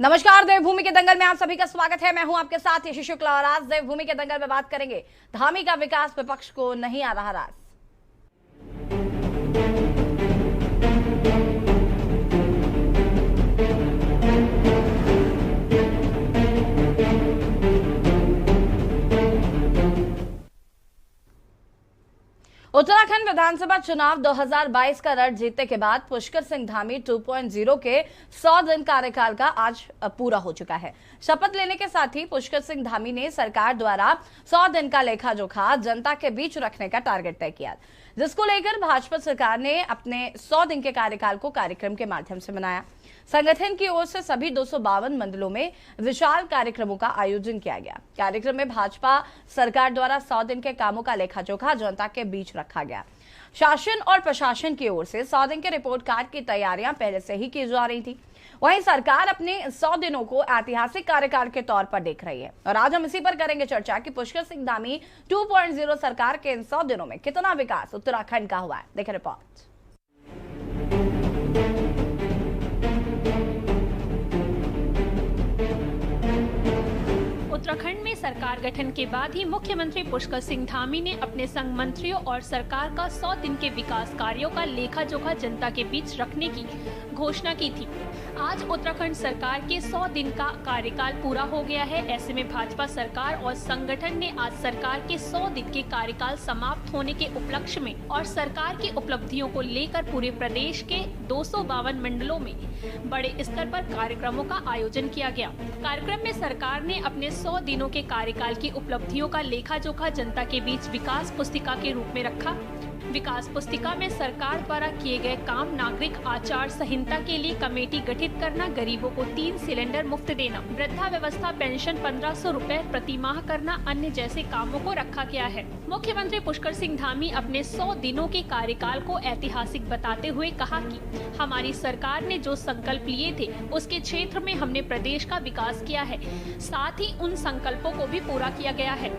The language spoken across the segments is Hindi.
नमस्कार, देवभूमि के दंगल में आप सभी का स्वागत है। मैं हूं आपके साथ यशी शुक्ला और आज देवभूमि के दंगल में बात करेंगे धामी का विकास विपक्ष को नहीं आ रहा रास। उत्तराखंड विधानसभा चुनाव 2022 का रट जीतने के बाद पुष्कर सिंह धामी 2.0 के 100 दिन कार्यकाल का आज पूरा हो चुका है। शपथ लेने के साथ ही पुष्कर सिंह धामी ने सरकार द्वारा 100 दिन का लेखा जोखा जनता के बीच रखने का टारगेट तय किया, जिसको लेकर भाजपा सरकार ने अपने 100 दिन के कार्यकाल को कार्यक्रम के माध्यम से मनाया। संगठन की ओर से सभी 252 मंडलों में विशाल कार्यक्रमों का आयोजन किया गया। कार्यक्रम में भाजपा सरकार द्वारा 100 दिन के कामों का लेखा जोखा जनता के बीच रखा गया। शासन और प्रशासन की ओर से 100 दिन के रिपोर्ट कार्ड की तैयारियां पहले से ही की जा रही थी। वहीं सरकार अपने 100 दिनों को ऐतिहासिक कार्यकाल के तौर पर देख रही है और आज हम इसी पर करेंगे चर्चा कि पुष्कर सिंह धामी 2.0 सरकार के इन 100 दिनों में कितना विकास उत्तराखंड का हुआ है। देखें रिपोर्ट। उत्तराखंड में सरकार गठन के बाद ही मुख्यमंत्री पुष्कर सिंह धामी ने अपने संग मंत्रियों और सरकार का 100 दिन के विकास कार्यों का लेखा जोखा जनता के बीच रखने की घोषणा की थी। आज उत्तराखंड सरकार के 100 दिन का कार्यकाल पूरा हो गया है। ऐसे में भाजपा सरकार और संगठन ने आज सरकार के 100 दिन के कार्यकाल समाप्त होने के उपलक्ष्य में और सरकार की उपलब्धियों को लेकर पूरे प्रदेश के 252 मंडलों में बड़े स्तर पर कार्यक्रमों का आयोजन किया गया। कार्यक्रम में सरकार ने अपने 100 दिनों के कार्यकाल की उपलब्धियों का लेखा जोखा जनता के बीच विकास पुस्तिका के रूप में रखा। विकास पुस्तिका में सरकार द्वारा किए गए काम, नागरिक आचार संहिता के लिए कमेटी गठित करना, गरीबों को 3 सिलेंडर मुफ्त देना, वृद्धा व्यवस्था पेंशन 1500 रुपए प्रति माह करना, अन्य जैसे कामों को रखा गया है। मुख्यमंत्री पुष्कर सिंह धामी अपने 100 दिनों के कार्यकाल को ऐतिहासिक बताते हुए कहा कि हमारी सरकार ने जो संकल्प लिए थे उसके क्षेत्र में हमने प्रदेश का विकास किया है, साथ ही उन संकल्पों को भी पूरा किया गया है।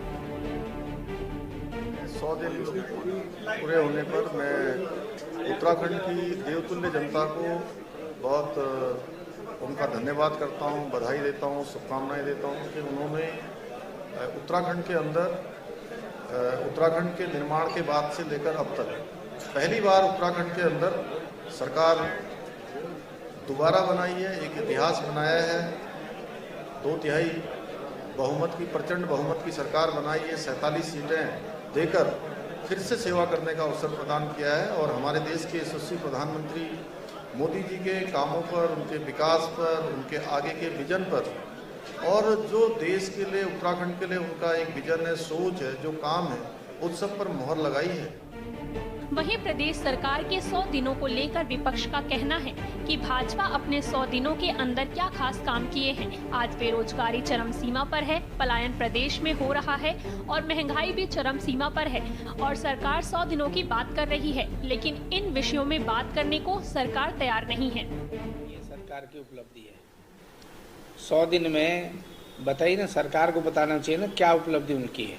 100 दिन पूरे होने पर मैं उत्तराखंड की देवतुल्य जनता को बहुत उनका धन्यवाद करता हूं, बधाई देता हूं, शुभकामनाएं देता हूं कि उन्होंने उत्तराखंड के अंदर उत्तराखंड के निर्माण के बाद से लेकर अब तक पहली बार उत्तराखंड के अंदर सरकार दोबारा बनाई है, एक इतिहास बनाया है। 2/3 बहुमत की, प्रचंड बहुमत की सरकार बनाई है, 47 सीटें देकर फिर से सेवा करने का अवसर प्रदान किया है और हमारे देश के यशस्वी प्रधानमंत्री मोदी जी के कामों पर, उनके विकास पर, उनके आगे के विजन पर और जो देश के लिए, उत्तराखंड के लिए उनका एक विजन है, सोच है, जो काम है, उस सब पर मोहर लगाई है। वहीं प्रदेश सरकार के 100 दिनों को लेकर विपक्ष का कहना है कि भाजपा अपने 100 दिनों के अंदर क्या खास काम किए हैं। आज बेरोजगारी चरम सीमा पर है, पलायन प्रदेश में हो रहा है और महंगाई भी चरम सीमा पर है और सरकार 100 दिनों की बात कर रही है, लेकिन इन विषयों में बात करने को सरकार तैयार नहीं है। ये सरकार की उपलब्धि है। 100 दिन में बताइए ना, सरकार को बताना चाहिए ना क्या उपलब्धि उनकी है,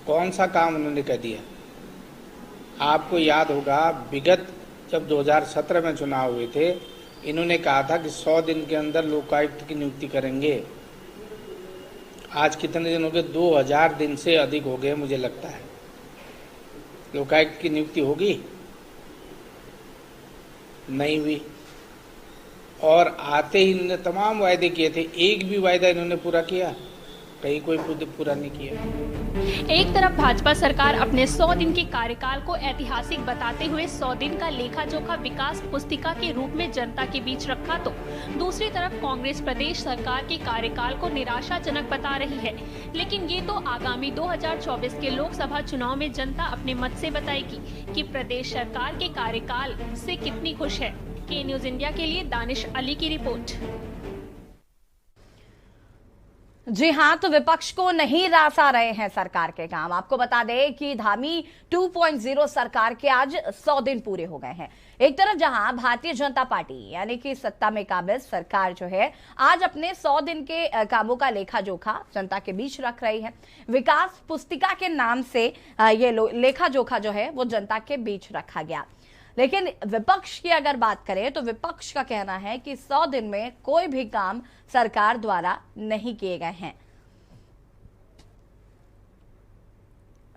कौन सा काम उन्होंने कर दिया। आपको याद होगा विगत जब 2017 में चुनाव हुए थे, इन्होंने कहा था कि 100 दिन के अंदर लोकायुक्त की नियुक्ति करेंगे। आज कितने दिन हो गए? 2000 दिन से अधिक हो गए मुझे लगता है। लोकायुक्त की नियुक्ति होगी? नहीं हुई। और आते ही इन्होंने तमाम वायदे किए थे, एक भी वायदा इन्होंने पूरा किया? कहीं कोई पूरा नहीं किया। एक तरफ भाजपा सरकार अपने 100 दिन के कार्यकाल को ऐतिहासिक बताते हुए 100 दिन का लेखा जोखा विकास पुस्तिका के रूप में जनता के बीच रखा, तो दूसरी तरफ कांग्रेस प्रदेश सरकार के कार्यकाल को निराशाजनक बता रही है। लेकिन ये तो आगामी 2024 के लोकसभा चुनाव में जनता अपने मत से बताएगी कि प्रदेश सरकार के कार्यकाल से कितनी खुश है। के न्यूज इंडिया के लिए दानिश अली की रिपोर्ट। जी हां, तो विपक्ष को नहीं रास आ रहे हैं सरकार के काम। आपको बता दें कि धामी 2.0 सरकार के आज 100 दिन पूरे हो गए हैं। एक तरफ जहां भारतीय जनता पार्टी यानी कि सत्ता में काबिज सरकार जो है आज अपने 100 दिन के कामों का लेखा जोखा जनता के बीच रख रही है। विकास पुस्तिका के नाम से ये लेखा जोखा जो है वो जनता के बीच रखा गया। लेकिन विपक्ष की अगर बात करें तो विपक्ष का कहना है कि 100 दिन में कोई भी काम सरकार द्वारा नहीं किए गए हैं।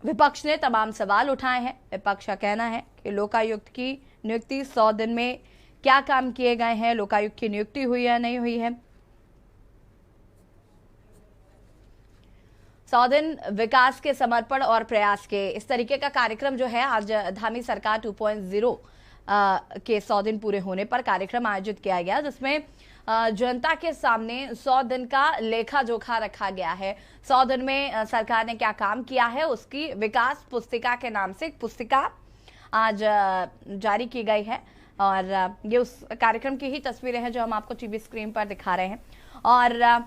विपक्ष ने तमाम सवाल उठाए हैं। विपक्ष का कहना है कि लोकायुक्त की नियुक्ति 100 दिन में क्या काम किए गए हैं, लोकायुक्त की नियुक्ति हुई है नहीं हुई है। 100 दिन विकास के समर्पण और प्रयास के, इस तरीके का कार्यक्रम जो है आज धामी सरकार 2.0 के 100 दिन पूरे होने पर कार्यक्रम आयोजित किया गया, जिसमें जनता के सामने 100 दिन का लेखा जोखा रखा गया है। 100 दिन में सरकार ने क्या काम किया है उसकी विकास पुस्तिका के नाम से एक पुस्तिका आज जारी की गई है और ये उस कार्यक्रम की ही तस्वीरें हैं जो हम आपको टीवी स्क्रीन पर दिखा रहे हैं। और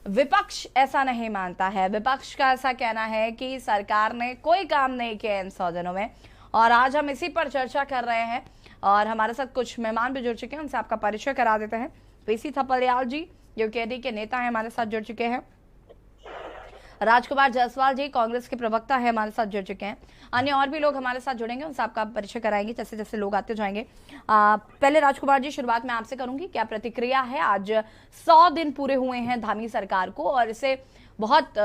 विपक्ष ऐसा नहीं मानता है। विपक्ष का ऐसा कहना है कि सरकार ने कोई काम नहीं किया इन 100 दिनों में और आज हम इसी पर चर्चा कर रहे हैं और हमारे साथ कुछ मेहमान भी जुड़ चुके हैं, उनसे आपका परिचय करा देते हैं। पीसी थपलियाल जी यूकेडी के नेता हैं, हमारे साथ जुड़ चुके हैं। राजकुमार जायसवाल जी कांग्रेस के प्रवक्ता है, हमारे साथ जुड़ चुके हैं। अन्य और भी लोग हमारे साथ जुड़ेंगे, उनसे आपका परिचय कराएंगे जैसे जैसे लोग आते जाएंगे। पहले राजकुमार जी शुरुआत में आपसे करूंगी, क्या प्रतिक्रिया है? आज 100 दिन पूरे हुए हैं धामी सरकार को और इसे बहुत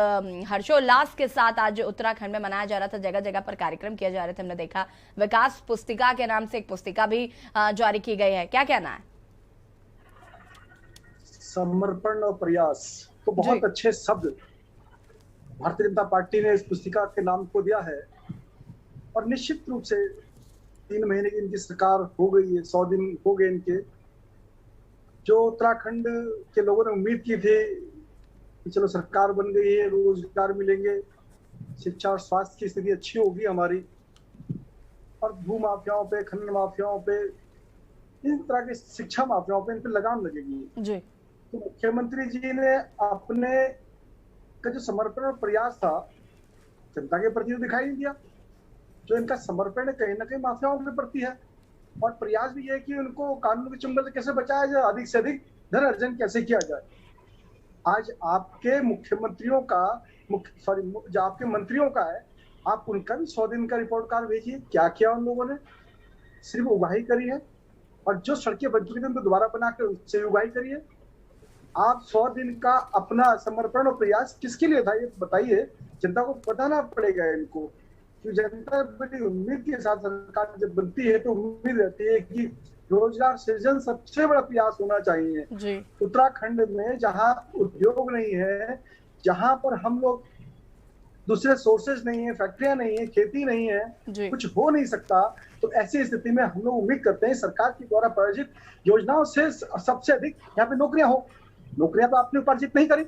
हर्षोल्लास के साथ आज उत्तराखंड में मनाया जा रहा था, जगह जगह पर कार्यक्रम किए जा रहे थे। हमने देखा विकास पुस्तिका के नाम से एक पुस्तिका भी जारी की गई है, क्या कहना है? समर्पण और प्रयास तो बहुत अच्छे शब्द भारतीय जनता पार्टी ने इस पुस्तिका के नाम को दिया है और निश्चित रूप से 3 महीने की इनकी सरकार हो गई है, 100 दिन हो गए इनके। जो उत्तराखंड के लोगों ने उम्मीद की थी कि चलो सरकार बन गई है, रोजगार मिलेंगे, शिक्षा और स्वास्थ्य की स्थिति अच्छी होगी हमारी और भू माफियाओं पे, खनन माफियाओं पे, इन तरह के शिक्षा माफियाओं पे इन पे लगाम लगेगी जी। तो मुख्यमंत्री जी ने अपने का जो समर्पण और प्रयास था जनता के प्रति दिखाई नहीं दिया। जो इनका समर्पण है कहीं ना कहीं माफियाओं के प्रति है और प्रयास भी है कि उनको कानून के चुंगल से कैसे बचाया जाए, अधिक से अधिक धन अर्जन कैसे किया जाए। आज आपके मुख्यमंत्रियों का जो आपके मंत्रियों का है, आप उनका भी 100 दिन का रिपोर्ट कार्ड भेजिए। क्या किया उन लोगों ने? सिर्फ उगाही करी है और जो सड़कें बन चुकी थी उनको दोबारा बनाकर उससे उगाही करिए। आप 100 दिन का अपना समर्पण और प्रयास किसके लिए था ये बताइए, जनता को बताना पड़ेगा इनको। कि जनता बड़ी उम्मीद के साथ सरकार जब बनती है तो उम्मीद रहती है कि रोजगार सृजन सबसे बड़ा प्रयास होना चाहिए जी। उत्तराखंड में जहां उद्योग नहीं है, जहां पर हम लोग दूसरे सोर्सेज नहीं है, फैक्ट्रियां नहीं है, खेती नहीं है, कुछ हो नहीं सकता, तो ऐसी स्थिति में हम लोग उम्मीद करते हैं सरकार के द्वारा प्रायोजित योजनाओं से सबसे अधिक यहाँ पे नौकरियां हो। नौकरियां तो आपने उपार्जित नहीं करी,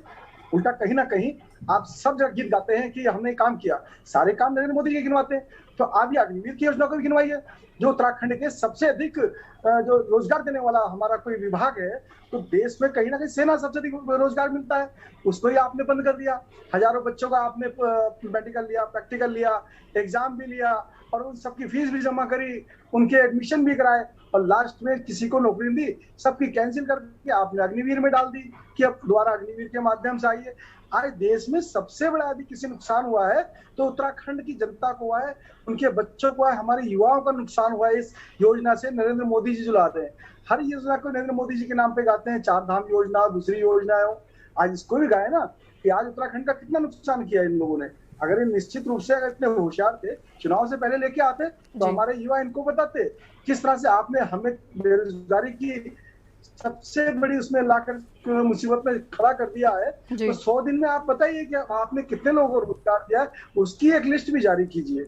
उल्टा कहीं ना कहीं आप सब जगह गीत गाते हैं कि हमने काम किया। सारे काम नरेंद्र मोदी जी गिनवाते हैं, तो आप ये अग्निवीर की योजना को भी गिनवाइए। जो उत्तराखंड के सबसे अधिक जो रोजगार देने वाला हमारा कोई विभाग है, तो देश में कहीं ना कहीं सेना सबसे अधिक रोजगार मिलता है, उसको ही आपने बंद कर दिया। हजारों बच्चों का आपने मेडिकल लिया, प्रैक्टिकल लिया, एग्जाम भी लिया और उन सबकी फीस भी जमा करी, उनके एडमिशन भी कराए और लास्ट में किसी को नौकरी दी, सबकी कैंसिल करके आपने अग्निवीर में डाल दी कि अब दोबारा अग्निवीर के माध्यम से आइए। आज देश में सबसे बड़ा यदि किसी नुकसान हुआ है तो उत्तराखंड की जनता को हुआ है, उनके बच्चों को है, हमारे युवाओं का नुकसान हुआ है इस योजना से। नरेंद्र मोदी जी जो लाते हैं, हर योजना को नरेंद्र मोदी जी के नाम पे गाते हैं, 4 धाम योजना, दूसरी योजना हो, आज इसको भी गाए ना कि आज उत्तराखंड का कितना नुकसान किया इन लोगों ने। अगर ये निश्चित रूप से अगर इतने होशियार थे, चुनाव से पहले लेके आते तो हमारे युवा इनको बताते किस तरह से आपने हमें बेरोजगारी की सबसे बड़ी उसमें लाकर मुसीबत में खड़ा कर दिया है। तो 100 दिन में आप बताइए कि आपने कितने लोगों को रोजगार दिया है, उसकी एक लिस्ट भी जारी कीजिए।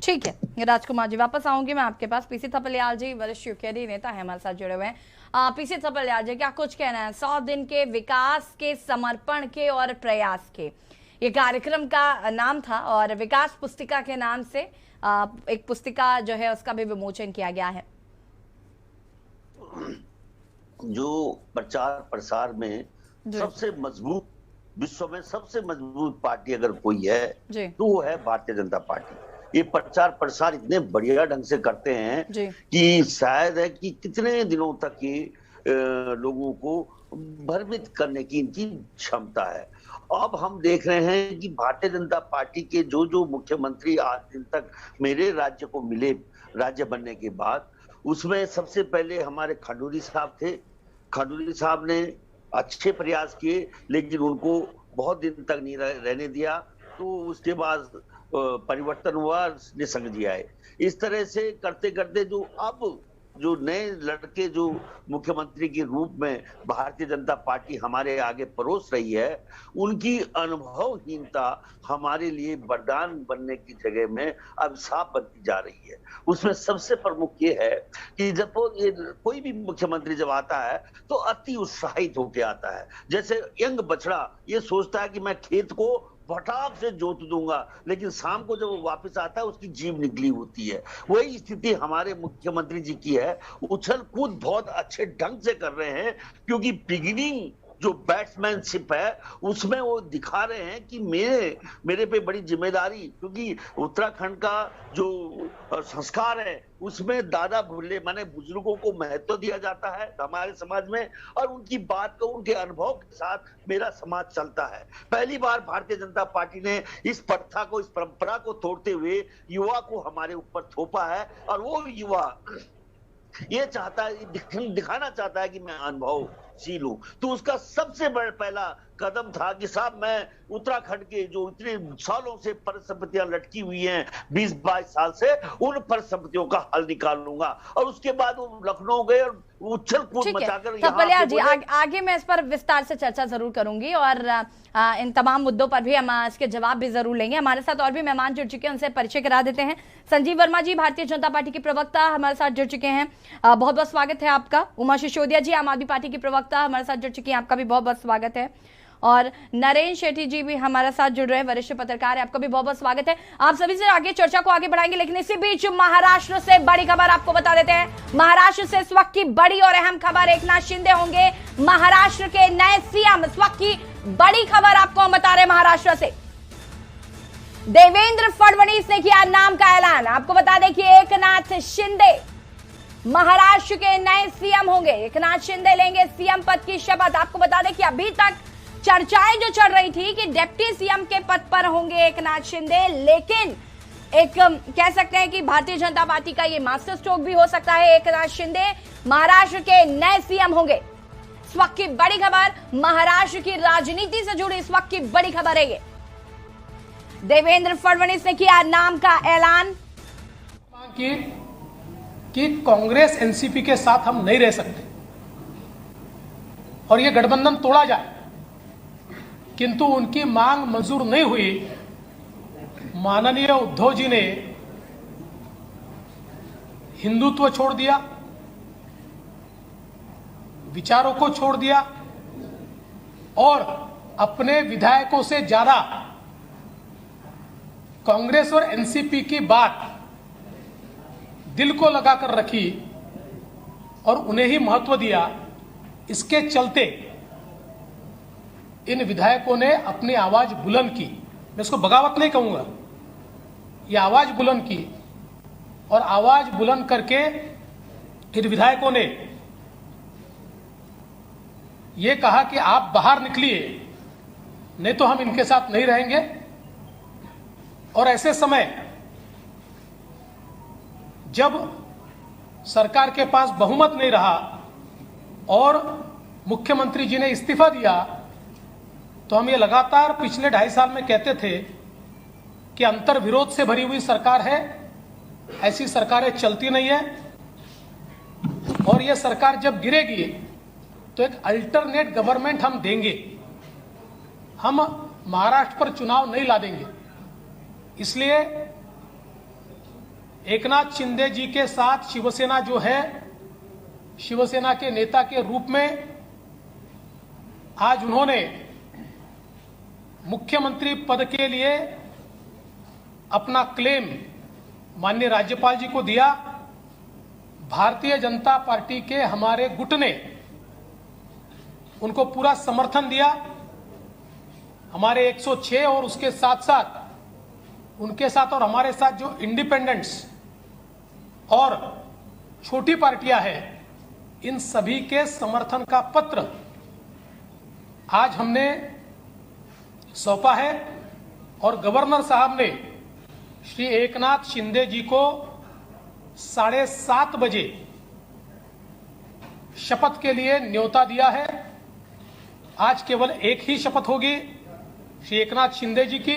ठीक है राजकुमार जी, वापस आऊंगी मैं आपके पास। पीसी थपलियाल जी वरिष्ठ यूकेडी नेता है, हमारे साथ जुड़े हुए हैं। पीसी थपलियाल जी, क्या कुछ कहना है 100 दिन के विकास के, समर्पण के और प्रयास के? ये कार्यक्रम का नाम था और विकास पुस्तिका के नाम से एक पुस्तिका जो है उसका भी विमोचन किया गया है। जो प्रचार प्रसार में सबसे मजबूत, विश्व में सबसे मजबूत पार्टी अगर कोई है तो वो है भारतीय जनता पार्टी। ये प्रचार प्रसार इतने बढ़िया ढंग से करते हैं कि शायद है कि कितने दिनों तक ये लोगों को भ्रमित करने की इनकी क्षमता है। अब हम देख रहे हैं कि भारतीय जनता पार्टी के जो जो मुख्यमंत्री आज दिन तक मेरे राज्य को मिले, राज्य बनने के बाद, उसमें सबसे पहले हमारे खंडूरी साहब थे। खंडूरी साहब ने अच्छे प्रयास किए, लेकिन उनको बहुत दिन तक नहीं रहने दिया, तो उसके बाद परिवर्तन हुआ, निसंग जी आए। इस तरह से करते करते जो नए लड़के जो मुख्यमंत्री के रूप में भारतीय जनता पार्टी हमारे आगे परोस रही है, उनकी अनुभवहीनता हमारे लिए वरदान बनने की जगह में अभिशाप बनती जा रही है। उसमें सबसे प्रमुख ये है कि जब कोई भी मुख्यमंत्री जब आता है तो अति उत्साहित होकर आता है, जैसे यंग बछड़ा ये सोचता है कि मैं खेत को फटाक से जोत दूंगा, लेकिन शाम को जब वो वापस आता है उसकी जीभ निकली होती है। वही स्थिति हमारे मुख्यमंत्री जी की है। उछल कूद बहुत अच्छे ढंग से कर रहे हैं, क्योंकि बिगिनिंग जो बैट्समैनशिप है उसमें वो दिखा रहे हैं कि मेरे पे बड़ी जिम्मेदारी, क्योंकि उत्तराखंड का जो संस्कार है उसमें दादा भूले माने बुजुर्गों को महत्व दिया जाता है हमारे समाज में, और उनकी बात को उनके अनुभव के साथ मेरा समाज चलता है। पहली बार भारतीय जनता पार्टी ने इस प्रथा को, इस परंपरा को तोड़ते हुए युवा को हमारे ऊपर थोपा है, और वो युवा ये चाहता है, दिखाना चाहता है कि मैं अनुभवशील हूं। तो उसका सबसे बड़ा पहला कदम था कि साहब मैं उत्तराखंड के जो इतने सालों से परिसंपत्तियां लटकी हुई हैं 20-22 साल से, उन परिसंपत्तियों का हल निकालूंगा। और उसके बाद वो लखनऊ गए और उछल कूद मचाकर थपलियाल जी आगे मैं इस पर विस्तार से चर्चा जरूर करूंगी, और इन तमाम मुद्दों पर भी हम इसके जवाब भी जरूर लेंगे। हमारे साथ और भी मेहमान जुड़ चुके हैं, उनसे परिचय करा देते हैं। संजीव वर्मा जी भारतीय जनता पार्टी के प्रवक्ता हमारे साथ जुड़ चुके हैं, बहुत बहुत स्वागत है आपका। उमा सिसोदिया जी आम आदमी पार्टी की प्रवक्ता हमारे साथ जुड़ चुकी हैं, आपका भी बहुत बहुत स्वागत है। और नरेंद्र शेट्टी जी भी हमारे साथ जुड़ रहे हैं, वरिष्ठ पत्रकार है, आपका भी बहुत बहुत स्वागत है। आप सभी से आगे चर्चा को आगे बढ़ाएंगे, लेकिन इसी बीच महाराष्ट्र से बड़ी खबर आपको बता देते हैं। महाराष्ट्र से इस वक्त की बड़ी और अहम खबर, एकनाथ शिंदे होंगे महाराष्ट्र के नए सीएम। इस वक्त की बड़ी खबर आपको हम बता रहे हैं महाराष्ट्र से। देवेंद्र फडणवीस ने किया नाम का ऐलान। आपको बता दें कि एकनाथ शिंदे महाराष्ट्र के नए सीएम होंगे। एकनाथ शिंदे लेंगे सीएम पद की शपथ। आपको बता दें कि अभी तक चर्चाएं जो चल रही थी कि डिप्टी सीएम के पद पर होंगे एकनाथ शिंदे, लेकिन एक कह सकते हैं कि भारतीय जनता पार्टी का ये मास्टर स्ट्रोक भी हो सकता है। एकनाथ शिंदे महाराष्ट्र के नए सीएम होंगे। इस वक्त की बड़ी खबर, महाराष्ट्र की राजनीति से जुड़ी इस वक्त की बड़ी खबर है ये। देवेंद्र फडणवीस ने किया नाम का ऐलान कि कांग्रेस एनसीपी के साथ हम नहीं रह सकते और ये गठबंधन तोड़ा जाए, किंतु उनकी मांग मंजूर नहीं हुई। माननीय उद्धव जी ने हिंदुत्व छोड़ दिया, विचारों को छोड़ दिया और अपने विधायकों से ज्यादा कांग्रेस और एनसीपी की बात दिल को लगाकर रखी और उन्हें ही महत्व दिया। इसके चलते इन विधायकों ने अपनी आवाज बुलंद की। मैं इसको बगावत नहीं कहूंगा, ये आवाज बुलंद की, और आवाज बुलंद करके इन विधायकों ने ये कहा कि आप बाहर निकलिए, नहीं तो हम इनके साथ नहीं रहेंगे। और ऐसे समय जब सरकार के पास बहुमत नहीं रहा और मुख्यमंत्री जी ने इस्तीफा दिया, तो हम ये लगातार पिछले 2.5 साल में कहते थे कि अंतर विरोध से भरी हुई सरकार है, ऐसी सरकारें चलती नहीं है, और ये सरकार जब गिरेगी तो एक अल्टरनेट गवर्नमेंट हम देंगे, हम महाराष्ट्र पर चुनाव नहीं ला देंगे। इसलिए एकनाथ शिंदे जी के साथ शिवसेना जो है, शिवसेना के नेता के रूप में आज उन्होंने मुख्यमंत्री पद के लिए अपना क्लेम माननीय राज्यपाल जी को दिया। भारतीय जनता पार्टी के हमारे गुट ने उनको पूरा समर्थन दिया। हमारे 106 और उसके साथ साथ उनके साथ और हमारे साथ जो इंडिपेंडेंट्स और छोटी पार्टियां हैं, इन सभी के समर्थन का पत्र आज हमने सौंपा है और गवर्नर साहब ने श्री एकनाथ शिंदे जी को 7:30 बजे शपथ के लिए न्योता दिया है। आज केवल एक ही शपथ होगी श्री एकनाथ शिंदे जी की,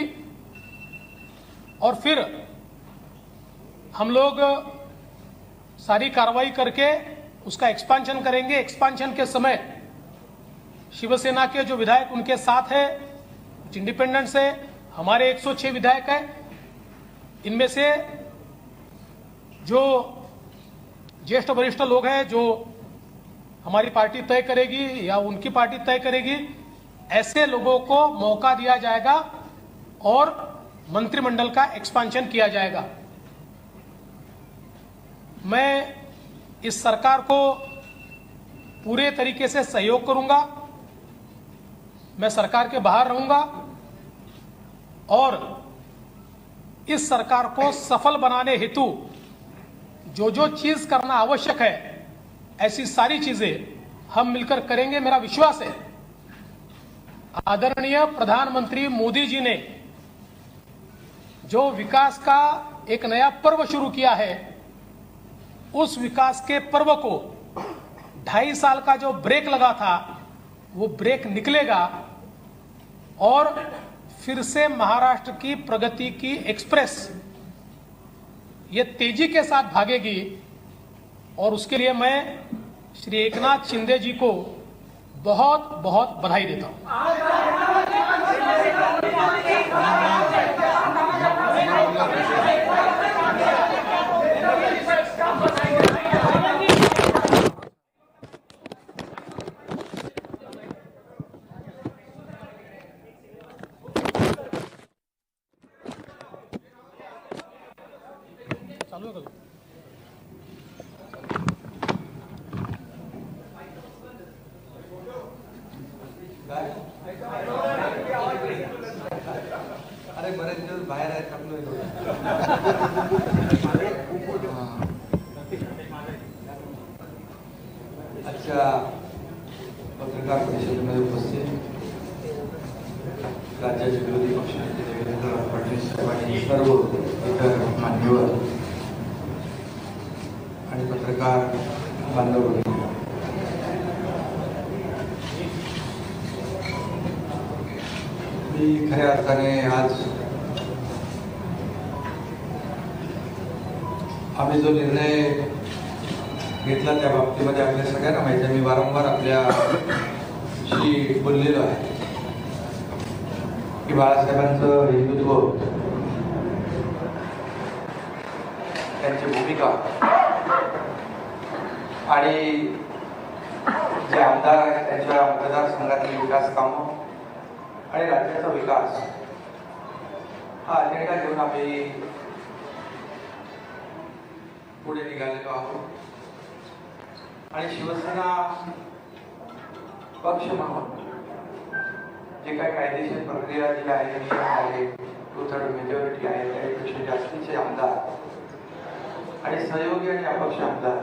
और फिर हम लोग सारी कार्रवाई करके उसका एक्सपांशन करेंगे। एक्सपांशन के समय शिवसेना के जो विधायक उनके साथ है, कुछ इंडिपेंडेंट्स है, हमारे 106 विधायक हैं। इनमें से जो ज्येष्ठ वरिष्ठ लोग हैं, जो हमारी पार्टी तय करेगी या उनकी पार्टी तय करेगी, ऐसे लोगों को मौका दिया जाएगा और मंत्रिमंडल का एक्सपांशन किया जाएगा। मैं इस सरकार को पूरे तरीके से सहयोग करूंगा। मैं सरकार के बाहर रहूंगा और इस सरकार को सफल बनाने हेतु जो जो चीज करना आवश्यक है, ऐसी सारी चीजें हम मिलकर करेंगे। मेरा विश्वास है आदरणीय प्रधानमंत्री मोदी जी ने जो विकास का एक नया पर्व शुरू किया है, उस विकास के पर्व को 2.5 साल का जो ब्रेक लगा था, वो ब्रेक निकलेगा और फिर से महाराष्ट्र की प्रगति की एक्सप्रेस ये तेजी के साथ भागेगी। और उसके लिए मैं श्री एकनाथ शिंदे जी को बहुत बहुत बधाई देता हूं। चालू है अरे बरेच दिवस बाहेर आहे, थांबलोय. आजच्या पत्रकार परिषदेमध्ये उपस्थित राज्याचे विरोधी पक्षनेते देवेंद्र फडणवीस आणि सर्व इतर मान्यवर आणि पत्रकार बांधव, मी खऱ्या अर्थाने आज आम्ही जो निर्णय घेतला त्या बाबतीमध्ये आपल्या सगळ्यांना माहिती आहे. मी वारंवार आपल्याशी बोललेलो आहे की बाळासाहेबांचं हिंदुत्व, त्यांची भूमिका आणि जे आमदार आहेत त्यांच्या मतदारसंघातील विकास कामं आणि राज्याचा विकास हा अजेंडा घेऊन आम्ही पुढे निघालेलो आहोत. आणि शिवसेना पक्ष म्हणून जे काही कायदेशीर प्रक्रिया जी आहे, नियम आहे, 2/3 मेजॉरिटी आहे, त्यापेक्षा जास्तीचे आमदार आणि सहयोगी आणि अपक्ष आमदार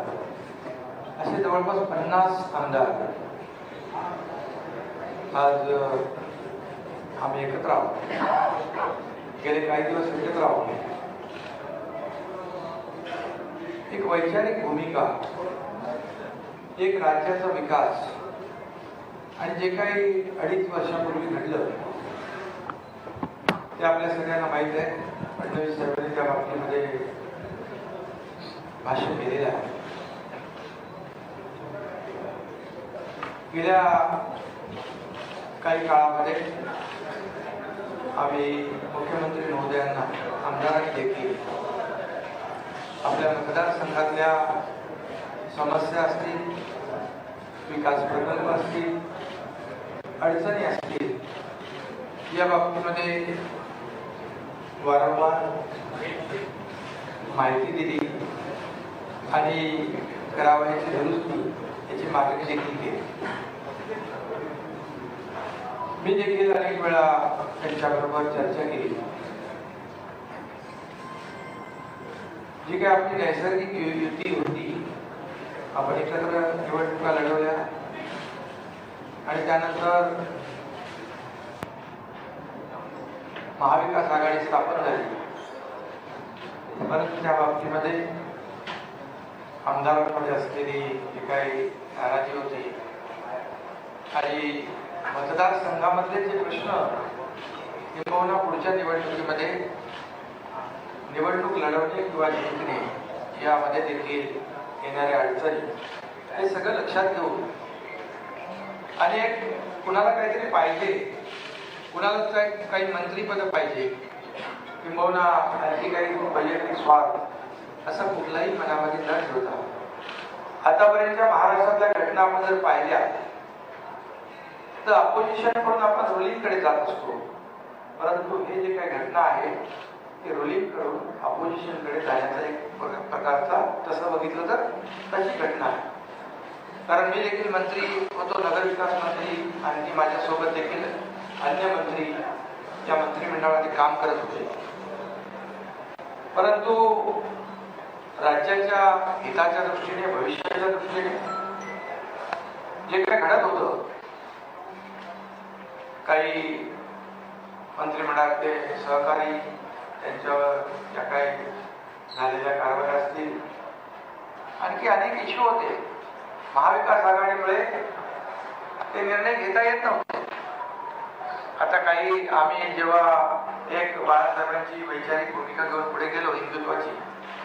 असे जवळपास 50 आमदार आज आम्ही एकत्र आहोत. गेले काही दिवस एकत्र आहोत. एक वैचारिक भूमिका, एक राज्याचा विकास आणि जे काही 2.5 वर्षापूर्वी घडलं ते आपल्या सगळ्यांना माहीत आहे. फडणवीस साहेबांनी त्या बाबतीमध्ये भाषण केलेलं आहे. गेल्या काही काळामध्ये आम्ही मुख्यमंत्री महोदयांना, आमदारांनी देखील आपल्या मतदारसंघातल्या समस्या असतील, विकास प्रकल्प असतील, अडचणी असतील, या बाबतीमध्ये वारंवार माहिती दिली आणि करावयाची दुरुस्ती याची मागणी देखील केली. मी देखील अनेक वेळा त्यांच्याबरोबर चर्चा केली. जी काही आपली नैसर्गिक युती होती, आपण एकत्र निवडणुका लढवल्या आणि त्यानंतर महाविकास आघाडी स्थापन झाली, परंतु त्या बाबतीमध्ये आमदारांमध्ये असलेली जी काही नाराजी होती आणि मतदारसंघामधले जे प्रश्न किंवा पुढच्या निवडणुकीमध्ये निवडणूक लढवणे किंवा जिंकणे यामध्ये देखील येणाऱ्या अडचणी हे सगळं लक्षात घेऊन आणि कुणाला काहीतरी पाहिजे, कुणाला काही मंत्रीपद पाहिजे किंवा आणखी काही वैयक्तिक स्वार्थ असा कुठलाही मनामध्ये न ठेवता आतापर्यंतच्या महाराष्ट्रातल्या घटना आपण जर पाहिल्या तर अपोजिशन म्हणून आपण रुलिंगकडे जात असतो, परंतु हे जे काही घटना आहे ते रुलिंग करून अपोजिशनकडे जाण्याचा एक प्रकारचा तसं बघितलं तर तशी घटना आहे. कारण मी देखील मंत्री होतो, नगरविकास मंत्री, आणि माझ्यासोबत देखील अन्य मंत्री या मंत्रिमंडळामध्ये काम करत होते, परंतु राज्याच्या हिताच्या दृष्टीने, भविष्याच्या दृष्टीने जे काही घडत होतं, काही मंत्रिमंडळातले सहकारी त्यांच्यावर ज्या काही झालेल्या कारवाया असतील, आणखी अनेक इश्यू होते, महाविकास आघाडीमुळे ते निर्णय घेता येत नव्हते. आता काही आम्ही जेव्हा एक बाळासाहेबांची वैचारिक भूमिका घेऊन पुढे गेलो हिंदुत्वाची,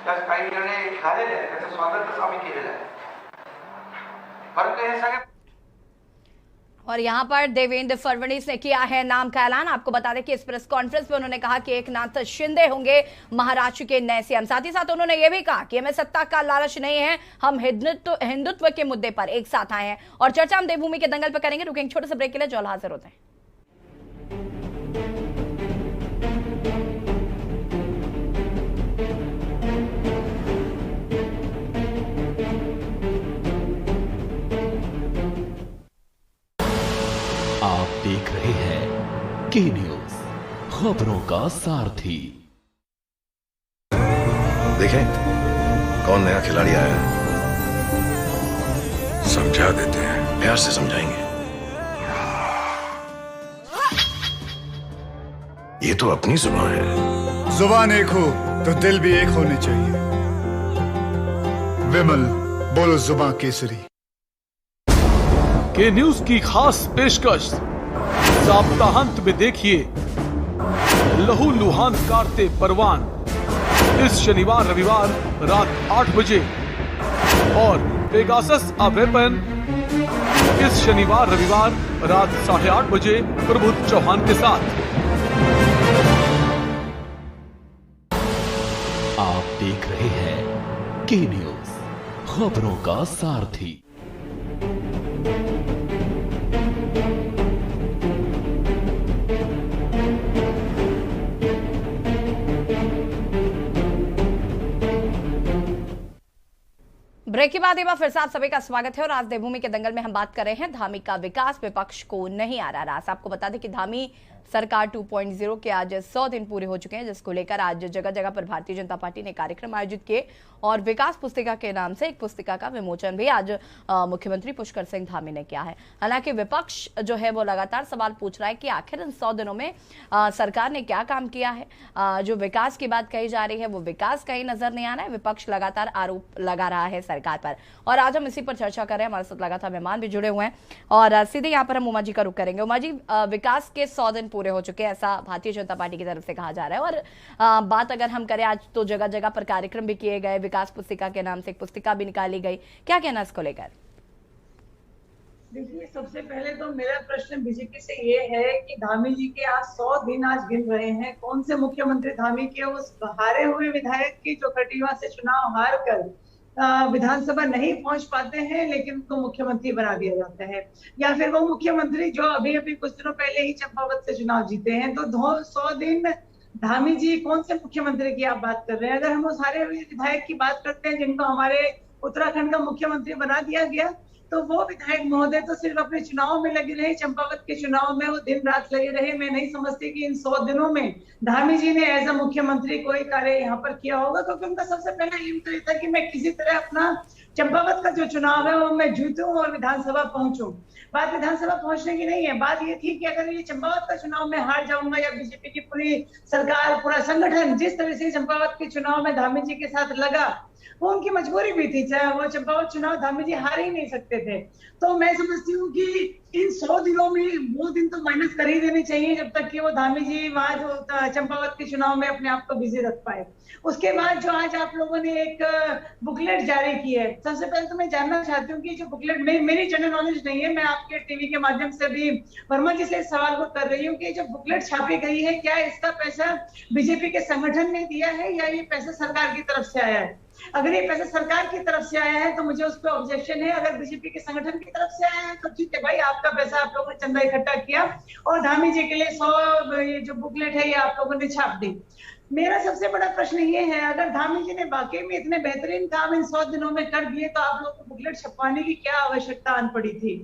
त्यात काही निर्णय झालेले आहेत, त्याचं स्वागतच आम्ही केलेलं आहे, परंतु हे सगळे और यहां पर देवेंद्र फडणवीस ने किया है नाम का ऐलान। आपको बता दें कि इस प्रेस कॉन्फ्रेंस में उन्होंने कहा कि एकनाथ शिंदे होंगे महाराष्ट्र के नए सीएम। साथ ही साथ उन्होंने यह भी कहा कि हमें सत्ता का लालच नहीं है, हम हिंदुत्व के मुद्दे पर एक साथ आए हैं। और चर्चा हम देवभूमि के दंगल पर करेंगे। रुकेंगे छोटे से ब्रेक के लिए, जल्द हाजिर होते हैं। आप देख रहे हैं के न्यूज, खबरों का सारथी। देखें कौन नया खिलाड़ी आया है, समझा देते हैं, प्यार से समझाएंगे। ये तो अपनी जुबान है। जुबान एक हो तो दिल भी एक होने चाहिए। विमल बोलो जुबान केसरी। के न्यूज की खास पेशकश, सप्ताहांत में देखिए लहू लुहान कारते परवान इस शनिवार रविवार रात 8 बजे और पेगासस अ वेपन इस शनिवार रविवार रात 8:30 बजे प्रबुद्ध चौहान के साथ। आप देख रहे हैं के न्यूज, खबरों का सारथी। ब्रेक के बाद एक बार फिर से आप सभी का स्वागत है और आज देवभूमि के दंगल में हम बात कर रहे हैं धामी का विकास विपक्ष को नहीं आ रहा रास। आपको बता दें कि धामी सरकार 2.0 के आज 100 दिन पूरे हो चुके हैं, जिसको लेकर आज जगह जगह पर भारतीय जनता पार्टी ने कार्यक्रम आयोजित किए और विकास पुस्तिका के नाम से एक पुस्तिका का विमोचन भी आज मुख्यमंत्री पुष्कर सिंह धामी ने किया है। हालांकि विपक्ष जो है वो लगातार सवाल पूछ रहा है कि आखिर इन 100 दिनों में सरकार ने क्या काम किया है। जो विकास की बात कही जा रही है वो विकास कहीं नजर नहीं आ रहा है। विपक्ष लगातार आरोप लगा रहा है सरकार पर और आज हम इसी पर चर्चा कर रहे हैं। हमारे साथ लगातार मेहमान भी जुड़े हुए हैं और सीधे यहाँ पर हम उमा जी का रुख करेंगे। उमा जी, विकास के 100 दिन पूरे हो चुके हैं, ऐसा भारतीय जनता पार्टी की तरफ से कहा जा रहा है और बात अगर हम करें आज तो जगह जगह पर कार्यक्रम भी किए गए, विकास पुस्तिका के नाम से एक पुस्तिका भी निकाली गई, क्या कहना है इसको लेकर? देखिए, सबसे पहले तो मेरा प्रश्न बीजेपी से ये है कि धामी जी के आज 100 दिन आज गिन रहे हैं। कौन से मुख्यमंत्री धामी के उस हारे हुए विधायक की जो कटिवा से चुनाव हार कर विधानसभा नहीं पहुंच पाते हैं लेकिन उनको मुख्यमंत्री बना दिया जाता है, या फिर वो मुख्यमंत्री जो अभी अभी कुछ दिनों पहले ही चंपावत से चुनाव जीते हैं। तो 100 दिन धामी जी कौन से मुख्यमंत्री की आप बात कर रहे हैं? अगर हम उस हारे हुए विधायक की बात करते हैं जिनको हमारे उत्तराखंड का मुख्यमंत्री बना दिया गया, तो वो विधायक महोदय तो सिर्फ अपने चुनाव में लगे रहे, चंपावत के चुनाव में वो दिन रात लगे रहे। मैं नहीं समझती कि इन 100 दिनों में धामी जी ने एज अ मुख्यमंत्री कोई कार्य यहाँ पर किया होगा, क्योंकि उनका सबसे पहला एम तो ये था कि मैं किसी तरह अपना चंपावत का जो चुनाव है वो मैं जीतूं और विधानसभा पहुंचूं। बात विधानसभा पहुंचने की नहीं है, बात ये थी कि अगर ये चंपावत का चुनाव में हार जाऊंगा या बीजेपी की पूरी सरकार पूरा संगठन जिस तरह से चंपावत के चुनाव में धामी जी के साथ लगा, वो उनकी मजबूरी भी थी, चाहे वो चंपावत चुनाव धामी जी हार ही नहीं सकते थे। तो मैं समझती हूँ कि इन 100 दिनों में वो दिन तो माइनस कर ही देने चाहिए जब तक कि वो धामी जी वहां जो चंपावत के चुनाव में अपने आप को बिजी रख पाए। उसके बाद जो आज आप लोगों ने एक बुकलेट जारी की है, सबसे पहले तो मैं जानना चाहती हूँ कि जो बुकलेट मेरी जनरल नॉलेज नहीं है, मैं आपके टीवी के माध्यम से भी वर्मा जी से इस सवाल को कर रही हूँ कि जो बुकलेट छापी गई है, क्या इसका पैसा बीजेपी के संगठन ने दिया है या ये पैसा सरकार की तरफ से आया है? अगर ये पैसा सरकार की तरफ से आया है तो मुझे उस पर ऑब्जेक्शन है। अगर बीजेपी के संगठन की तरफ से आया है तो ठीक है भाई, आपका पैसा आप लोगों ने चंदा इकट्ठा किया और धामी जी के लिए 100 ये जो बुकलेट है ये आप लोगों ने छाप दी। मेरा सबसे बड़ा प्रश्न ये है, अगर धामी जी ने वाकई में इतने बेहतरीन काम इन 100 दिनों में कर दिए तो आप लोगों को बुकलेट छपवाने की क्या आवश्यकता आन पड़ी थी?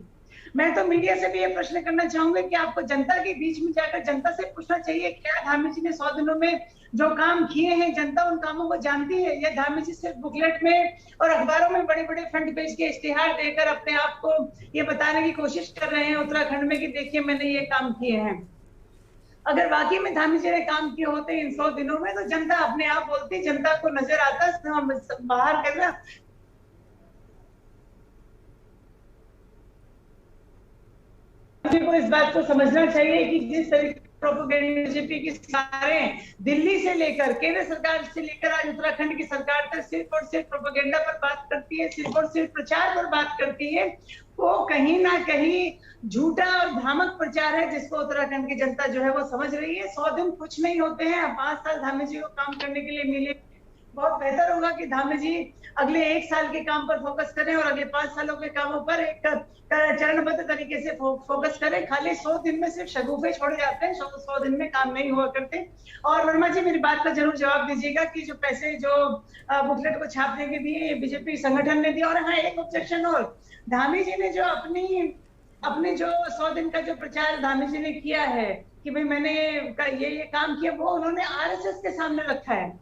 मैं तो मीडिया से भी ये प्रश्न करना चाहूंगी कि आपको जनता के बीच में जाकर जनता से पूछना चाहिए, क्या धामी जी ने 100 दिनों में जो काम किए हैं जनता उन कामों को जानती है, या धामी जी सिर्फ बुकलेट में और अखबारों में बड़े बड़े फ्रंट पेज के इश्तिहार देकर अपने आप को ये बताने की कोशिश कर रहे हैं उत्तराखंड में कि देखिए मैंने ये काम किए हैं? अगर वाकई में धामी जी ने काम किए होते इन 100 दिनों में तो जनता अपने आप बोलती, जनता को नजर आता बाहर करना। को इस बात को समझना चाहिए कि जिस तरीके प्रोपेगेंडा बीजेपी की सरकारें दिल्ली से लेकर केंद्र सरकार से लेकर आज उत्तराखंड की सरकार तक सिर्फ और सिर्फ प्रोपेगेंडा पर बात करती है, सिर्फ और सिर्फ प्रचार पर बात करती है, वो कहीं ना कहीं झूठा और भ्रामक प्रचार है जिसको उत्तराखंड की जनता जो है वो समझ रही है। 100 दिन कुछ नहीं होते हैं, 5 साल धामी जी को काम करने के लिए मिले। बहुत बेहतर होगा कि धामी जी अगले 1 साल के काम पर फोकस करें और अगले 5 सालों के कामों पर एक चरणबद्ध तरीके से फोकस करें। खाली 100 दिन में सिर्फ शगुफे छोड़े जाते हैं, 100 दिन में काम नहीं हुआ करते। और वर्मा जी मेरी बात का जरूर जवाब दीजिएगा कि जो पैसे जो बुकलेट को छापने के दिए बीजेपी संगठन ने दिया। और हाँ, एक ऑब्जेक्शन और, धामी जी ने जो अपनी जो 100 दिन का जो प्रचार धामी जी ने किया है कि भाई मैंने ये काम किया, वो उन्होंने आरएसएस के सामने रखा है।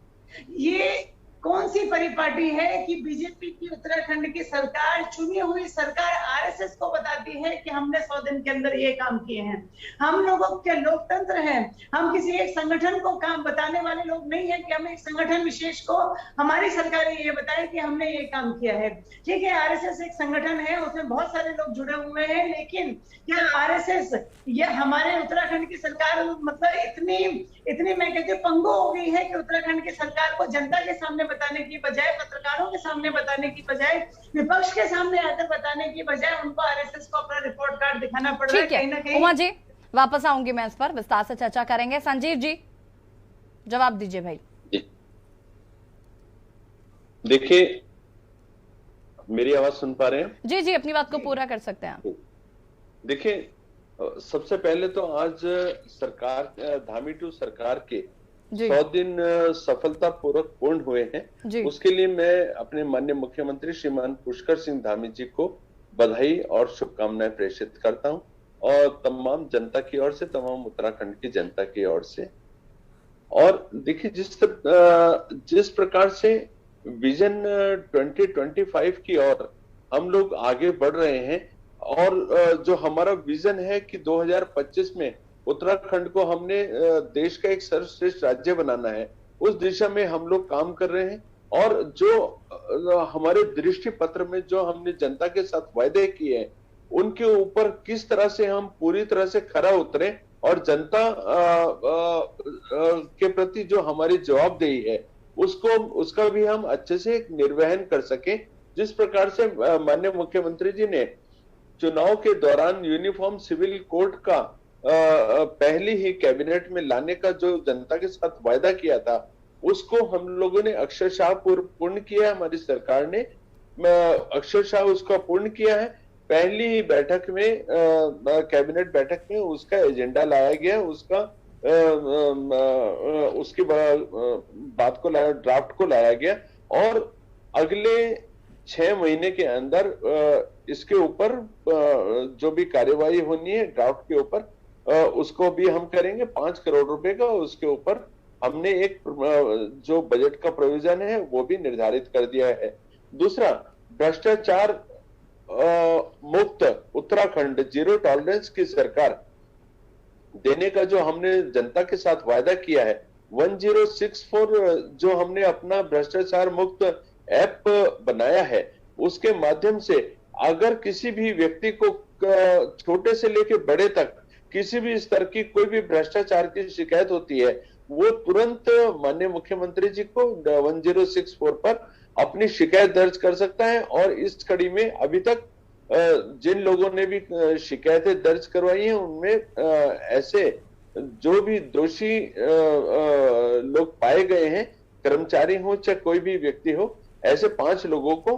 ये कौन सी परिपाटी है कि बीजेपी की उत्तराखंड की सरकार, चुनी हुई सरकार आरएसएस को बताती है कि हमने 100 दिन के अंदर ये काम किए हैं? हम लोगों के लोकतंत्र है, हम किसी एक संगठन को काम बताने वाले लोग नहीं है कि हमें एक संगठन विशेष को हमारी सरकार ये बताए कि हमने ये काम किया है। ठीक है, आरएसएस एक संगठन है, उसमें बहुत सारे लोग जुड़े हुए हैं, लेकिन क्या आरएसएस ये हमारे उत्तराखंड की सरकार मतलब इतनी मैं कहती हूँ पंगु हो गई है कि उत्तराखंड की सरकार को जनता के सामने बताने की बजाय, पत्रकारों के सामने बताने की बजाय, विपक्ष के सामने आकर बताने की बजाय उनको आरएसएस को अपना रिपोर्ट कार्ड दिखाना पड़ रहा है कहीं ना कहीं। उमा जी वापस आऊंगी, मैं इस पर विस्तार से चर्चा करेंगे। संजीव जी जवाब दीजिए भाई। देखिए, मेरी आवाज सुन पा रहे हैं? जी जी, अपनी बात को पूरा कर सकते हैं आप। देखिए, सबसे पहले तो आज सरकार, धामी 2 सरकार के 100 दिन सफलतापूर्वक पूर्ण हुए हैं। उसके लिए मैं अपने माननीय मुख्यमंत्री श्रीमान पुष्कर सिंह धामी जी को बधाई और शुभकामनाएं प्रेषित करता हूं, और तमाम जनता की ओर से, तमाम उत्तराखंड की जनता की ओर से। और देखिए, जिस प्रकार से विजन 2025 की ओर हम लोग आगे बढ़ रहे हैं, और जो हमारा विजन है कि 2025 में उत्तराखंड को हमने देश का एक सर्वश्रेष्ठ राज्य बनाना है, उस दिशा में हम लोग काम कर रहे हैं। और जो हमारे दृष्टि पत्र में जो हमने जनता के साथ वायदे किए हैं, उनके ऊपर किस तरह से हम पूरी तरह से खरा उतरे और जनता के प्रति जो हमारी जवाबदेही है उसका भी हम अच्छे से निर्वहन कर सके। जिस प्रकार से माननीय मुख्यमंत्री जी ने चुनाव के दौरान यूनिफॉर्म सिविल कोड का पहले ही कैबिनेट में लाने का जो जनता के साथ वायदा किया था, उसको हम लोगों ने अक्षरशः पूर्ण किया है। हमारी सरकार ने अक्षरशः उसका पूर्ण किया है। पहली ही बैठक में, कैबिनेट बैठक में उसका एजेंडा लाया गया, उसकी बात को लाया, ड्राफ्ट को लाया गया, और अगले 6 महीने के अंदर इसके ऊपर जो भी कार्यवाही होनी है ड्राफ्ट के ऊपर, उसको भी हम करेंगे। 5 करोड़ रुपए का उसके ऊपर हमने एक जो बजट का प्रोविजन है वो भी निर्धारित कर दिया है। दूसरा, भ्रष्टाचार मुक्त उत्तराखंड, जीरो टॉलरेंस की सरकार देने का जो हमने जनता के साथ वायदा किया है, 1064 जो हमने अपना भ्रष्टाचार मुक्त ऐप बनाया है, उसके माध्यम से अगर किसी भी व्यक्ति को छोटे से लेकर बड़े तक किसी भी स्तर की कोई भी भ्रष्टाचार की शिकायत होती है, वो तुरंत माननीय मुख्यमंत्री जी को 1064 पर अपनी शिकायत दर्ज कर सकता है। और इस कड़ी में अभी तक जिन लोगों ने भी शिकायतें दर्ज करवाई हैं, उनमें ऐसे जो भी दोषी लोग पाए गए हैं, कर्मचारी हो चाहे कोई भी व्यक्ति हो, ऐसे 5 लोगों को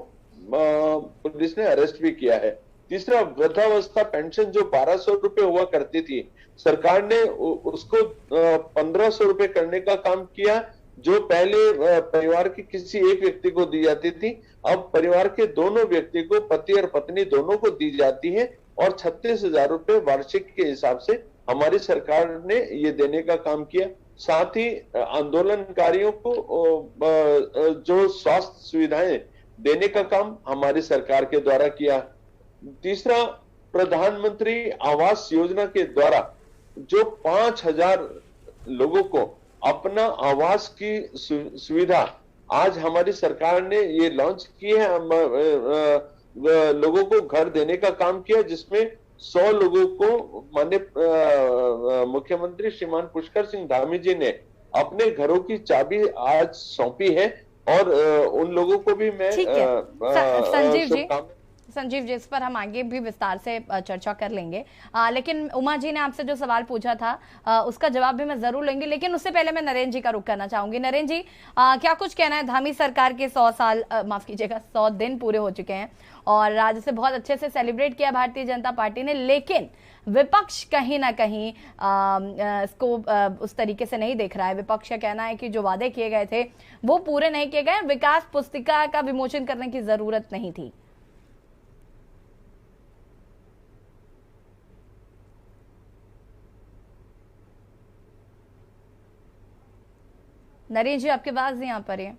पुलिस ने अरेस्ट भी किया है। तीसरा, वृद्धावस्था पेंशन जो 1200 रुपए हुआ करती थी, सरकार ने उसको 1500 रुपए करने का काम किया, जो पहले परिवार के किसी एक व्यक्ति को दी जाती थी, अब परिवार के दोनों व्यक्ति को, पति और पत्नी दोनों को दी जाती है, और 36,000 रुपए वार्षिक के हिसाब से हमारी सरकार ने ये देने का काम किया। साथ ही आंदोलनकारियों को जो स्वास्थ्य सुविधाएं देने का काम हमारी सरकार के द्वारा किया। तीसरा, प्रधानमंत्री आवास योजना के द्वारा जो 5000 लोगों को अपना आवास की सुविधा आज हमारी सरकार ने ये लॉन्च की है, लोगों को घर देने का काम किया, जिसमें 100 लोगों को माननीय मुख्यमंत्री श्रीमान पुष्कर सिंह धामी जी ने अपने घरों की चाबी आज सौंपी है। और उन लोगों को भी मैं संजीव जी, इस पर हम आगे भी विस्तार से चर्चा कर लेंगे, लेकिन उमा जी ने आपसे जो सवाल पूछा था उसका जवाब भी मैं जरूर लेंगी, लेकिन उससे पहले मैं नरेंद्र जी का रुख करना चाहूंगी। नरेंद्र जी, क्या कुछ कहना है? धामी सरकार के 100 दिन पूरे हो चुके हैं और आज से बहुत अच्छे से सेलिब्रेट किया भारतीय जनता पार्टी ने, लेकिन विपक्ष कहीं ना कहीं इसको उस तरीके से नहीं देख रहा है। विपक्ष का कहना है कि जो वादे किए गए थे वो पूरे नहीं किए गए, विकास पुस्तिका का विमोचन करने की जरूरत नहीं थी। नरेंद्र जी, आपकी आवाज नहीं आ पा रही है।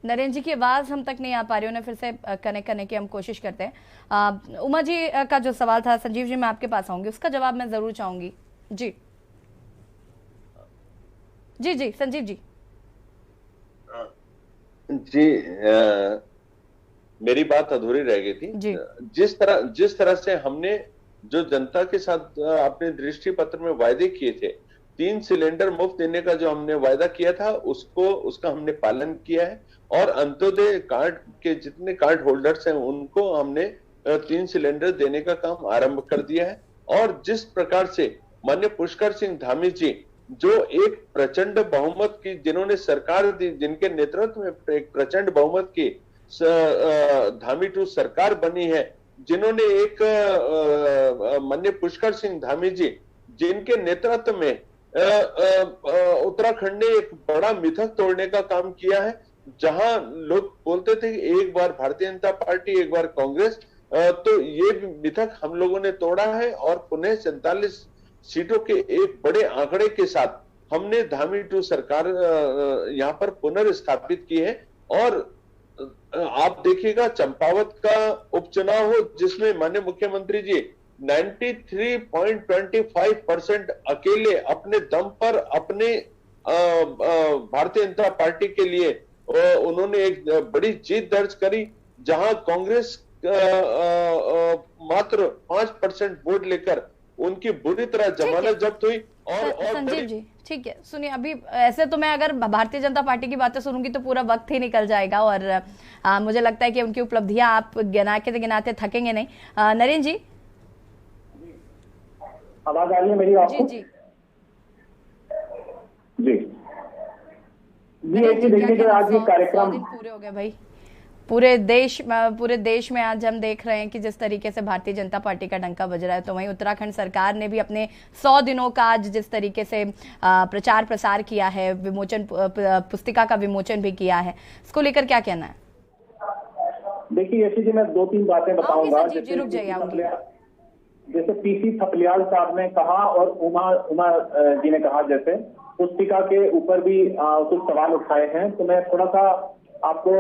नरेंद्र जी की आवाज हम तक नहीं आ पा रही, उन्हें फिर से कनेक्ट करने की हम कोशिश करते हैं। उमा जी का जो सवाल था, संजीव जी मैं आपके पास आऊंगी, उसका जवाब मैं जरूर चाहूंगी। जी जी जी संजीव जी। जी मेरी बात अधूरी रह गई थी। जिस तरह से हमने जो जनता के साथ अपने दृष्टि पत्र में वायदे किए थे, 3 सिलेंडर मुफ्त देने का जो हमने वायदा किया था, उसका हमने पालन किया है। और अंत्योदय कार्ड के जितने कार्ड होल्डर्स हैं उनको हमने 3 सिलेंडर देने का काम आरंभ कर दिया है। और जिस प्रकार से माननीय पुष्कर सिंह धामी जी जो एक प्रचंड बहुमत की, जिन्होंने सरकार दी, जिनके नेतृत्व में एक प्रचंड बहुमत की धामी 2 सरकार बनी है, जिन्होंने एक माननीय पुष्कर सिंह धामी जी जिनके नेतृत्व में उत्तराखंड ने एक बड़ा मिथक तोड़ने का काम किया है, जहां लोग बोलते थे कि एक बार भारतीय जनता पार्टी एक बार कांग्रेस, तो ये मिथक हम लोगों ने तोड़ा है और पुनः 47 सीटों के एक बड़े आंकड़े के साथ हमने धामी 2 सरकार यहाँ पर पुनर्स्थापित की है। और आप देखिएगा चंपावत का उपचुनाव हो जिसमें माननीय मुख्यमंत्री जी 93.25% अकेले अपने दम पर अपने भारतीय जनता पार्टी के लिए उन्होंने एक बड़ी जीत दर्ज करी, जहां कांग्रेस मात्र 5% वोट लेकर उनकी बुरी तरह जमानत जब्त हुई। और संजीव जी ठीक है, सुनिए, अभी ऐसे तो मैं अगर भारतीय जनता पार्टी की बातें सुनूंगी तो पूरा वक्त ही निकल जाएगा और मुझे लगता है कि उनकी उपलब्धियां आप गिनाते थकेंगे नहीं। नरेंद्र जी, आवाज आ रही है मेरी आपको? जी जी जी देखिए, जो आज ये कार्यक्रम पूरे हो गए भाई, पूरे देश में आज हम देख रहे हैं कि जिस तरीके से भारतीय जनता पार्टी का डंका बज रहा है, तो वहीं उत्तराखंड सरकार ने भी अपने 100 दिनों का आज जिस तरीके से प्रचार प्रसार किया है, विमोचन पुस्तिका का विमोचन भी किया है, इसको लेकर क्या कहना है? देखिए ऐसी जी मैं 2-3 बातें बताऊंगा। रुक जाइए, जैसे पीसी थपलियाल साहब ने कहा और उमा जी ने कहा, जैसे पुस्तिका के ऊपर भी कुछ सवाल उठाए हैं, तो मैं थोड़ा सा आपको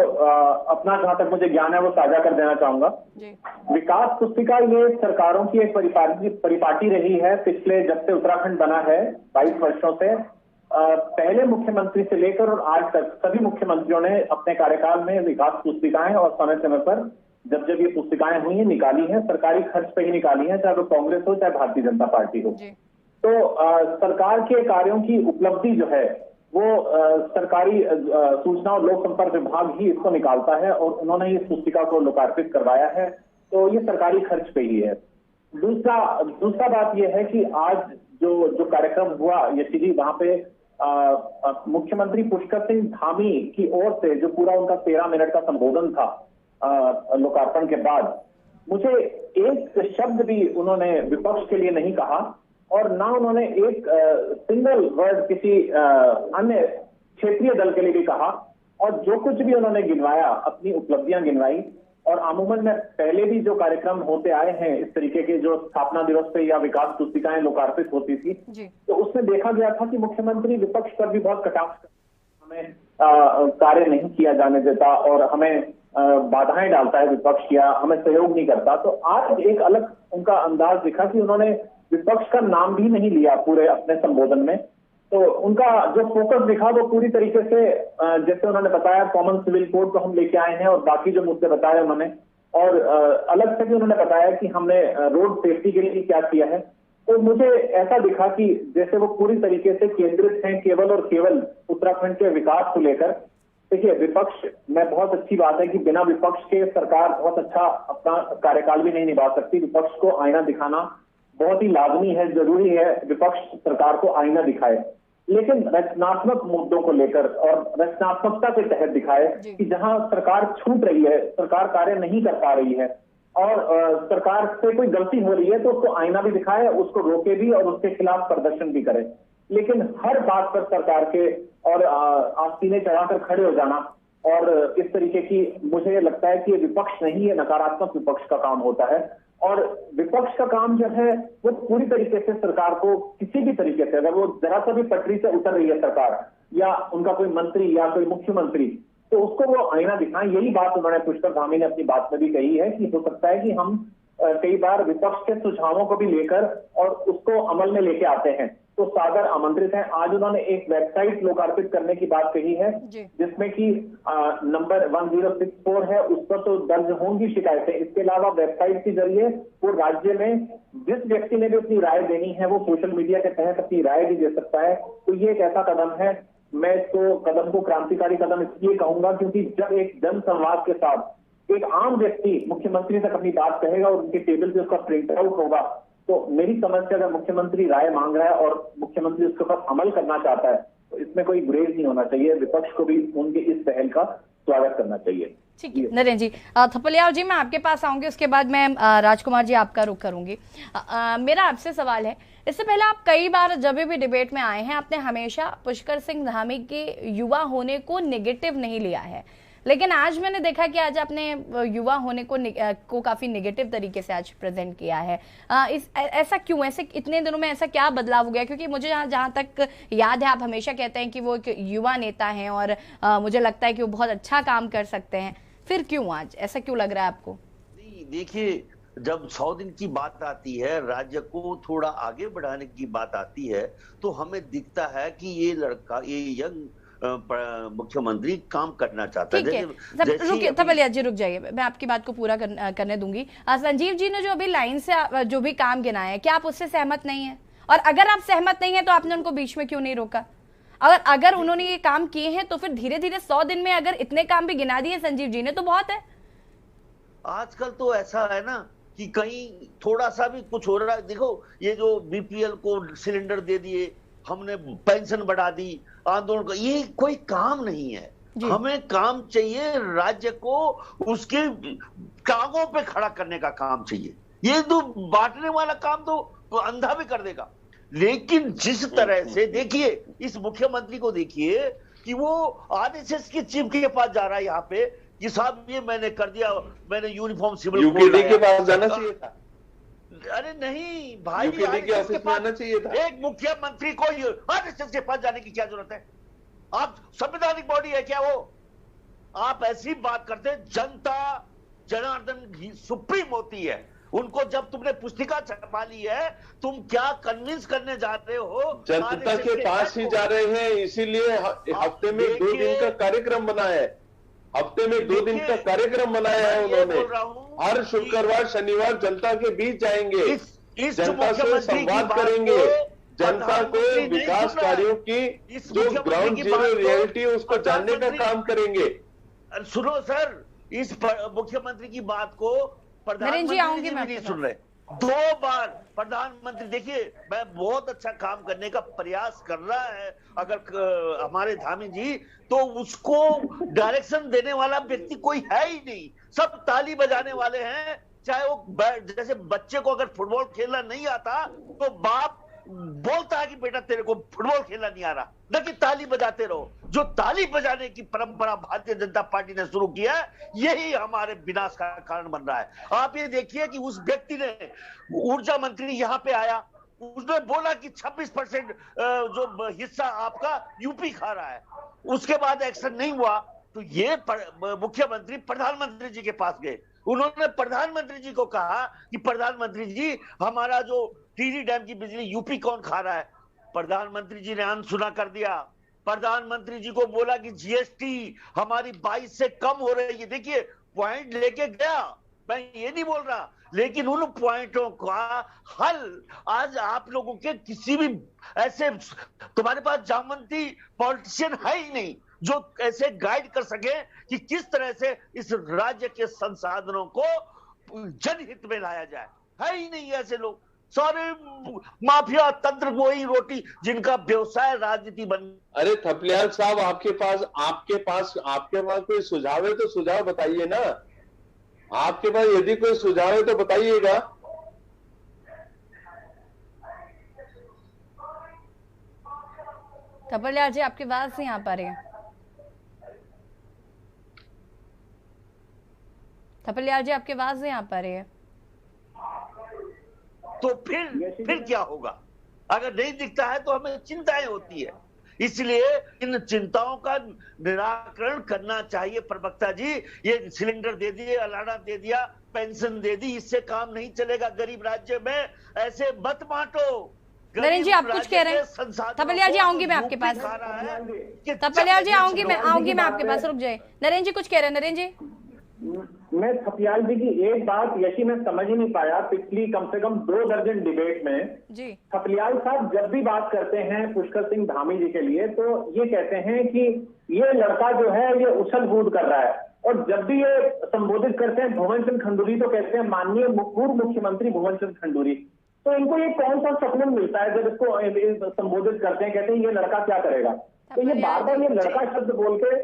अपना जहां तक मुझे ज्ञान है वो साझा कर देना चाहूंगा। विकास पुस्तिका ये सरकारों की एक परिपाटी रही है पिछले, जब से उत्तराखंड बना है 22 वर्षों से। पहले मुख्यमंत्री से लेकर और आज तक सभी मुख्यमंत्रियों ने अपने कार्यकाल में विकास पुस्तिकाएं और समय समय पर जब जब ये पुस्तिकाएं हुई हैं निकाली हैं, सरकारी खर्च पे ही निकाली हैं, चाहे वो कांग्रेस हो चाहे भारतीय जनता पार्टी हो। तो सरकार के कार्यों की उपलब्धि जो है वो सरकारी सूचना और लोक संपर्क विभाग ही इसको निकालता है और उन्होंने इस पुस्तिका को लोकार्पित करवाया है, तो ये सरकारी खर्च पे ही है। दूसरा बात यह है कि आज जो कार्यक्रम हुआ यशी जी, वहां पे मुख्यमंत्री पुष्कर सिंह धामी की ओर से जो पूरा उनका 13 मिनट का संबोधन था लोकार्पण के बाद, मुझे एक शब्द भी उन्होंने विपक्ष के लिए नहीं कहा और ना उन्होंने एक सिंगल वर्ड किसी अन्य क्षेत्रीय दल के लिए भी कहा। और जो कुछ भी उन्होंने गिनवाया, अपनी उपलब्धियां गिनवाई, और अमूमन में पहले भी जो कार्यक्रम होते आए हैं इस तरीके के, जो स्थापना दिवस पे या विकास पुस्तिकाएं लोकार्पित होती थी, तो उसमें देखा गया था कि मुख्यमंत्री विपक्ष पर भी बहुत कटाक्ष, हमें कार्य नहीं किया जाने देता और हमें बाधाएं डालता है विपक्ष, या हमें सहयोग नहीं करता। तो आज एक अलग उनका अंदाज दिखा कि उन्होंने विपक्ष का नाम भी नहीं लिया पूरे अपने संबोधन में। तो उनका जो फोकस दिखा वो पूरी तरीके से, जैसे उन्होंने बताया कॉमन सिविल कोड को हम लेके आए हैं और बाकी जो मुद्दे बताए उन्होंने, और अलग से भी उन्होंने बताया कि हमने रोड सेफ्टी के लिए क्या किया है। तो मुझे ऐसा दिखा कि जैसे वो पूरी तरीके से केंद्रित हैं केवल और केवल उत्तराखंड के विकास को लेकर। देखिए, विपक्ष में बहुत अच्छी बात है कि बिना विपक्ष के सरकार बहुत अच्छा अपना कार्यकाल भी नहीं निभा सकती। विपक्ष को आईना दिखाना बहुत ही लाजमी है, जरूरी है विपक्ष सरकार को आईना दिखाए, लेकिन रचनात्मक मुद्दों को लेकर और रचनात्मकता के तहत दिखाए कि जहां सरकार छूट रही है, सरकार कार्य नहीं कर पा रही है और सरकार से कोई गलती हो रही है तो उसको आईना भी दिखाए, उसको रोके भी और उसके खिलाफ प्रदर्शन भी करे। लेकिन हर बात पर सरकार के और आस्तीने चढ़ाकर खड़े हो जाना और इस तरीके की, मुझे लगता है कि ये विपक्ष नहीं है, नकारात्मक विपक्ष का काम होता है। और विपक्ष का काम जो है वो पूरी तरीके से सरकार को किसी भी तरीके से, अगर वो जरा सा भी पटरी से उतर रही है सरकार या उनका कोई मंत्री या कोई मुख्यमंत्री, तो उसको वो आईना दिखाएं। यही बात उन्होंने पुष्कर धामी ने अपनी बात में भी कही है कि हो सकता है कि हम कई बार विपक्ष के सुझावों को भी लेकर और उसको अमल में लेके आते हैं, तो सादर आमंत्रित हैं। आज उन्होंने एक वेबसाइट लोकार्पित करने की बात कही है जिसमें कि नंबर 1064 है, उस पर तो दर्ज होंगी शिकायतें। इसके अलावा वेबसाइट के जरिए वो राज्य में जिस व्यक्ति ने भी अपनी राय देनी है वो सोशल मीडिया के तहत अपनी राय भी दे सकता है। तो ये एक ऐसा कदम है, मैं इसको कदम को क्रांतिकारी कदम इसलिए कहूंगा क्योंकि जब एक जन संवाद के साथ एक आम व्यक्ति मुख्यमंत्री तक अपनी बात कहेगा और उनके टेबल पे उसका प्रिंट आउट होगा, तो मेरी समझ से अगर मुख्यमंत्री राय मांग रहा है और मुख्यमंत्री उसके ऊपर अमल करना चाहता है तो इसमें कोई गुरेज नहीं होना चाहिए। विपक्ष को भी उनके इस पहल का स्वागत करना चाहिए। ठीक है नरेंद्र जी। थपलियाल जी, मैं आपके पास आऊंगी, उसके बाद मैं राजकुमार जी आपका रुख करूंगी। मेरा आपसे सवाल है, इससे पहले आप कई बार जब भी डिबेट में आए हैं आपने हमेशा पुष्कर सिंह धामी के युवा होने को नेगेटिव नहीं लिया है, लेकिन आज मैंने देखा कि आज आपने युवा होने को काफी नेगेटिव तरीके से आज प्रेजेंट किया है। ऐसा क्यों, ऐसे इतने दिनों में ऐसा क्या बदलाव हो गया? क्योंकि मुझे जहां तक याद है आप हमेशा कहते हैं कि वो एक युवा नेता हैं और मुझे लगता है कि वो बहुत अच्छा काम कर सकते हैं, फिर क्यों आज ऐसा क्यों लग रहा है आपको? देखिए, जब 100 दिन की बात आती है, राज्य को थोड़ा आगे बढ़ाने की बात आती है, तो हमें दिखता है कि ये लड़का, ये यंग मुख्यमंत्री काम करना चाहता है। रुकिए थपलियाल जी, रुक जाइए, मैं आपकी बात को पूरा करने दूंगी। संजीव जी ने जो अभी लाइन से जो भी काम गिनाया है, क्या आप उससे सहमत नहीं है? और अगर आप सहमत नहीं है तो आपने उनको बीच में क्यों नहीं रोका? अगर उन्होंने ये काम किए हैं तो फिर धीरे धीरे 100 दिन में अगर इतने काम भी गिना दिए संजीव जी ने तो बहुत है। आजकल तो ऐसा है ना कि कहीं थोड़ा सा भी कुछ हो रहा है। देखो, ये जो बीपीएल को सिलेंडर दे दिए, हमने पेंशन बढ़ा दी, आंदोलन का, ये कोई काम नहीं है। हमें काम चाहिए, राज्य को उसके टांगों पे खड़ा करने का काम चाहिए। ये तो बांटने वाला काम तो अंधा भी कर देगा। लेकिन जिस तरह से देखिए, इस मुख्यमंत्री को देखिए कि वो आरएसएस के चीफ के पास जा रहा है यहाँ पे कि साहब ये मैंने कर दिया, मैंने यूनिफॉर्म सिविल यूपीडी के पास जाना चाहिए था। अरे नहीं भाई, यूपीडी के ऑफिस में आना चाहिए था। एक मुख्यमंत्री को आरएसएस के पास जाने की क्या जरूरत है? आप संवैधानिक बॉडी है क्या वो? आप ऐसी बात करते हैं। जनता जनार्दन सुप्रीम होती है, उनको जब तुमने पुस्तिका छपा ली है, तुम क्या कन्विंस करने जा रहे हो? जनता के पास ही जा रहे हैं, इसीलिए हफ्ते में 2 दिन का कार्यक्रम बना है। हफ्ते में 2 दिन का कार्यक्रम बनाया है उन्होंने। हर शुक्रवार शनिवार जनता के बीच जाएंगे, जनता से संवाद करेंगे, जनता को विकास कार्यों की जो ग्राउंड जीरो रियलिटी है उसको जानने का काम करेंगे। सुनो सर, इस मुख्यमंत्री की बात को प्रधानमंत्री जी भी नहीं सुन रहे। 2 बार प्रधानमंत्री, देखिए मैं बहुत अच्छा काम करने का प्रयास कर रहा है अगर हमारे धामी जी, तो उसको डायरेक्शन देने वाला व्यक्ति कोई है ही नहीं, सब ताली बजाने वाले हैं। चाहे वो जैसे बच्चे को अगर फुटबॉल खेलना नहीं आता तो बाप बोलता है कि बेटा तेरे को फुटबॉल खेलना नहीं आ रहा, न कि ताली बजाते रहो। जो ताली बजाने की परंपरा भारतीय जनता पार्टी ने शुरू किया है, यही हमारे विनाश का कारण बन रहा है। आप ये देखिए कि उस व्यक्ति ने, ऊर्जा मंत्री यहाँ पे आया, उसने बोला कि 26% जो हिस्सा आपका यूपी खा रहा है, उसके बाद एक्शन नहीं हुआ तो ये मुख्यमंत्री प्रधानमंत्री जी के पास गए। उन्होंने प्रधानमंत्री जी को कहा कि प्रधानमंत्री जी हमारा जो टिहरी डैम की बिजली यूपी कौन खा रहा है? प्रधानमंत्री जी ने अनसुना कर दिया। प्रधानमंत्री जी को बोला कि जीएसटी हमारी 22 से कम हो रही है। देखिए पॉइंट लेके गया, मैं ये नहीं बोल रहा, लेकिन उन पॉइंटों का हल आज आप लोगों के किसी भी ऐसे, तुम्हारे पास जामवंती पॉलिटिशियन है ही नहीं जो ऐसे गाइड कर सके कि किस तरह से इस राज्य के संसाधनों को जनहित में लाया जाए। है ही नहीं ऐसे लोग, सारे माफिया तंत्र वही रोटी जिनका व्यवसाय राजनीति बन। अरे थपलियाल साहब, आपके पास कोई सुझाव है तो सुझाव बताइए ना। आपके पास यदि कोई सुझाव है तो बताइएगा। थपलियाल जी आपकी बात नहीं आ पा रही है। थपलियाल जी आपकी आवाज नहीं आ पा रही है। तो फिर क्या होगा? अगर नहीं दिखता है तो हमें चिंताएं होती है, इसलिए इन चिंताओं का निराकरण करना चाहिए। प्रवक्ता जी, ये सिलेंडर दे दिए, अलाना दे दिया, पेंशन दे दी, इससे काम नहीं चलेगा। गरीब राज्य में ऐसे मत बांटो। नरेंद्र जी आप कुछ कह रहे हैं? थपलियाल जी आऊंगी मैं आपके पास। थपलियाल जी आऊंगी मैं आपके पास, रुक जाए। नरेंद्र जी कुछ कह रहे हैं? नरेंद्र जी, मैं थपलियाल जी की एक बात यही मैं समझ ही नहीं पाया पिछली कम से कम 2 दर्जन डिबेट में जी। थपलियाल साहब जब भी बात करते हैं पुष्कर सिंह धामी जी के लिए तो ये कहते हैं कि ये लड़का जो है ये उछल कूद कर रहा है, और जब भी ये संबोधित करते हैं भुवन चंद खंडूरी तो कहते हैं माननीय पूर्व मुख्यमंत्री भुवन चंद खंडूरी। तो इनको ये कौन सा सपना मिलता है जब इसको संबोधित करते हैं, कहते हैं ये लड़का क्या करेगा? तो ये बार बार ये लड़का शब्द बोल के